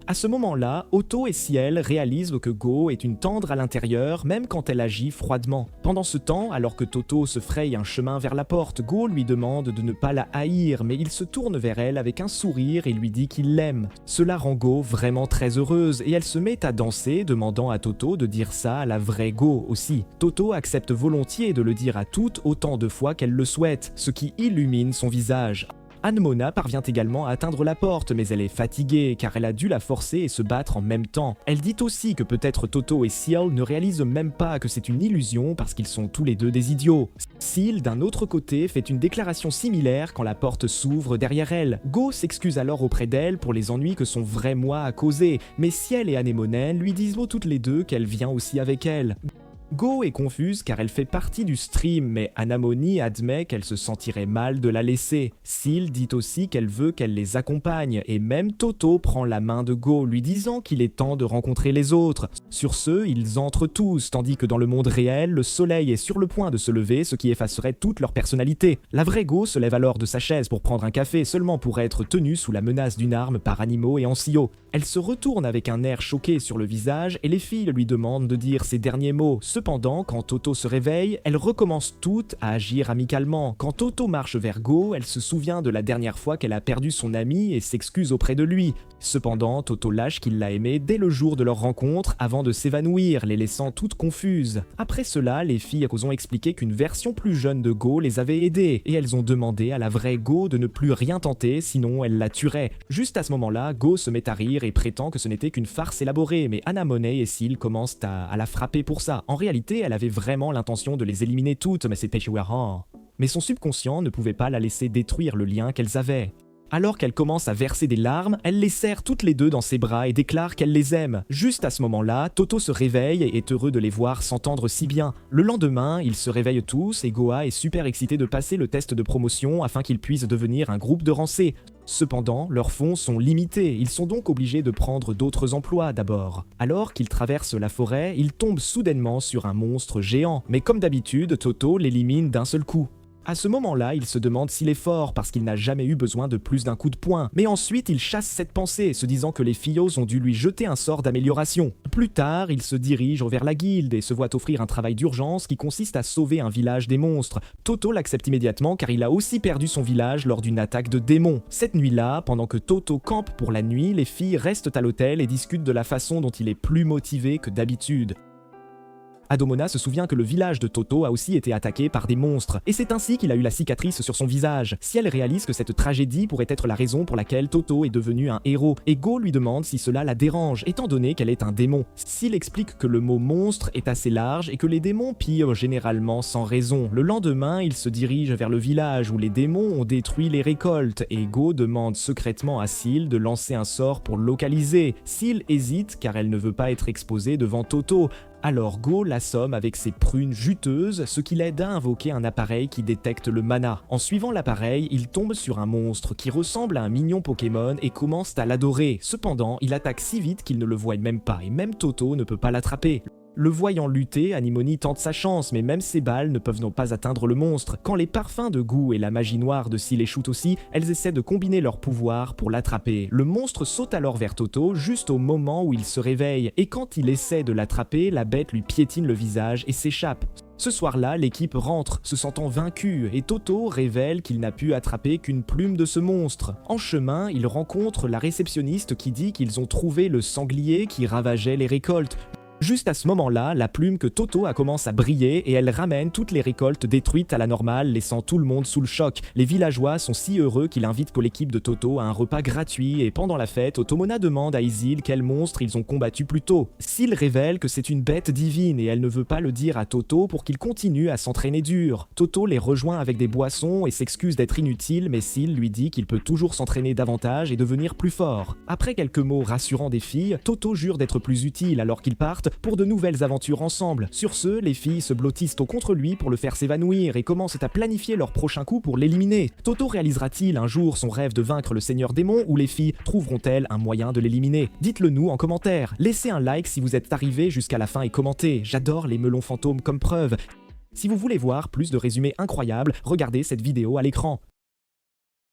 À ce moment-là, Otto et Ciel réalisent que Go est une tendre à l'intérieur, même quand elle agit froidement. Pendant ce temps, alors que Toto se fraye un chemin vers la porte, Go lui demande de ne pas la haïr, mais il se tourne vers elle avec un sourire et lui dit qu'il l'aime. Cela rend Go vraiment très heureuse et elle se met à danser, demandant à Toto de dire ça à la vraie Go aussi. Toto accepte volontiers de le dire à toutes autant de fois qu'elle le souhaite, ce qui illumine son visage. Nimona parvient également à atteindre la porte, mais elle est fatiguée car elle a dû la forcer et se battre en même temps. Elle dit aussi que peut-être Toto et Seal ne réalisent même pas que c'est une illusion parce qu'ils sont tous les deux des idiots. Seal, d'un autre côté, fait une déclaration similaire quand la porte s'ouvre derrière elle. Go s'excuse alors auprès d'elle pour les ennuis que son vrai moi a causés, mais Ciel et Anémone lui disent toutes les deux qu'elle vient aussi avec elle. Go est confuse car elle fait partie du stream, mais Anamoni admet qu'elle se sentirait mal de la laisser. Seal dit aussi qu'elle veut qu'elle les accompagne, et même Toto prend la main de Go, lui disant qu'il est temps de rencontrer les autres. Sur ce, ils entrent tous, tandis que dans le monde réel, le soleil est sur le point de se lever, ce qui effacerait toute leur personnalité. La vraie Go se lève alors de sa chaise pour prendre un café, seulement pour être tenue sous la menace d'une arme par Animo et Ansio. Elle se retourne avec un air choqué sur le visage, et les filles lui demandent de dire ses derniers mots. Cependant, quand Toto se réveille, elles recommencent toutes à agir amicalement. Quand Toto marche vers Go, elle se souvient de la dernière fois qu'elle a perdu son ami et s'excuse auprès de lui. Cependant, Toto lâche qu'il l'a aimée dès le jour de leur rencontre avant de s'évanouir, les laissant toutes confuses. Après cela, les filles ont expliqué qu'une version plus jeune de Go les avait aidées, et elles ont demandé à la vraie Go de ne plus rien tenter, sinon elle la tuerait. Juste à ce moment-là, Go se met à rire et prétend que ce n'était qu'une farce élaborée, mais Anna-Money et Seal commencent à la frapper pour ça. En réalité, elle avait vraiment l'intention de les éliminer toutes, mais c'était Chihuahua. Mais son subconscient ne pouvait pas la laisser détruire le lien qu'elles avaient. Alors qu'elle commence à verser des larmes, elle les serre toutes les deux dans ses bras et déclare qu'elle les aime. Juste à ce moment-là, Toto se réveille et est heureux de les voir s'entendre si bien. Le lendemain, ils se réveillent tous et Goa est super excité de passer le test de promotion afin qu'ils puissent devenir un groupe de rancés. Cependant, leurs fonds sont limités, ils sont donc obligés de prendre d'autres emplois d'abord. Alors qu'ils traversent la forêt, ils tombent soudainement sur un monstre géant, mais comme d'habitude, Toto l'élimine d'un seul coup. À ce moment-là, il se demande s'il est fort parce qu'il n'a jamais eu besoin de plus d'un coup de poing. Mais ensuite, il chasse cette pensée, se disant que les filles ont dû lui jeter un sort d'amélioration. Plus tard, il se dirige vers la guilde et se voit offrir un travail d'urgence qui consiste à sauver un village des monstres. Toto l'accepte immédiatement car il a aussi perdu son village lors d'une attaque de démons. Cette nuit-là, pendant que Toto campe pour la nuit, les filles restent à l'hôtel et discutent de la façon dont il est plus motivé que d'habitude. Adomona se souvient que le village de Toto a aussi été attaqué par des monstres, et c'est ainsi qu'il a eu la cicatrice sur son visage. Si elle réalise que cette tragédie pourrait être la raison pour laquelle Toto est devenu un héros, et Go lui demande si cela la dérange, étant donné qu'elle est un démon. S'il explique que le mot monstre est assez large et que les démons pillent généralement sans raison. Le lendemain, il se dirige vers le village où les démons ont détruit les récoltes, et Go demande secrètement à Seal de lancer un sort pour localiser. Seal hésite car elle ne veut pas être exposée devant Toto. Alors Go l'assomme avec ses prunes juteuses, ce qui l'aide à invoquer un appareil qui détecte le mana. En suivant l'appareil, il tombe sur un monstre qui ressemble à un mignon Pokémon et commence à l'adorer. Cependant, il attaque si vite qu'il ne le voit même pas, et même Toto ne peut pas l'attraper. Le voyant lutter, Anemone tente sa chance, mais même ses balles ne peuvent non pas atteindre le monstre. Quand les parfums de Goo et la magie noire de Seal échouent aussi, elles essaient de combiner leurs pouvoirs pour l'attraper. Le monstre saute alors vers Toto, juste au moment où il se réveille, et quand il essaie de l'attraper, la bête lui piétine le visage et s'échappe. Ce soir-là, l'équipe rentre, se sentant vaincue, et Toto révèle qu'il n'a pu attraper qu'une plume de ce monstre. En chemin, il rencontre la réceptionniste qui dit qu'ils ont trouvé le sanglier qui ravageait les récoltes. Juste à ce moment-là, la plume que Toto a commence à briller et elle ramène toutes les récoltes détruites à la normale, laissant tout le monde sous le choc. Les villageois sont si heureux qu'ils invitent l'équipe de Toto à un repas gratuit et pendant la fête, Otomona demande à Isil quel monstre ils ont combattu plus tôt. Seal révèle que c'est une bête divine et elle ne veut pas le dire à Toto pour qu'il continue à s'entraîner dur. Toto les rejoint avec des boissons et s'excuse d'être inutile, mais Seal lui dit qu'il peut toujours s'entraîner davantage et devenir plus fort. Après quelques mots rassurants des filles, Toto jure d'être plus utile alors qu'ils partent pour de nouvelles aventures ensemble. Sur ce, les filles se blottissent contre lui pour le faire s'évanouir et commencent à planifier leur prochain coup pour l'éliminer. Toto réalisera-t-il un jour son rêve de vaincre le Seigneur Démon ou les filles trouveront-elles un moyen de l'éliminer? Dites-le nous en commentaire. Laissez un like si vous êtes arrivé jusqu'à la fin et commentez. J'adore les melons fantômes comme preuve. Si vous voulez voir plus de résumés incroyables, regardez cette vidéo à l'écran.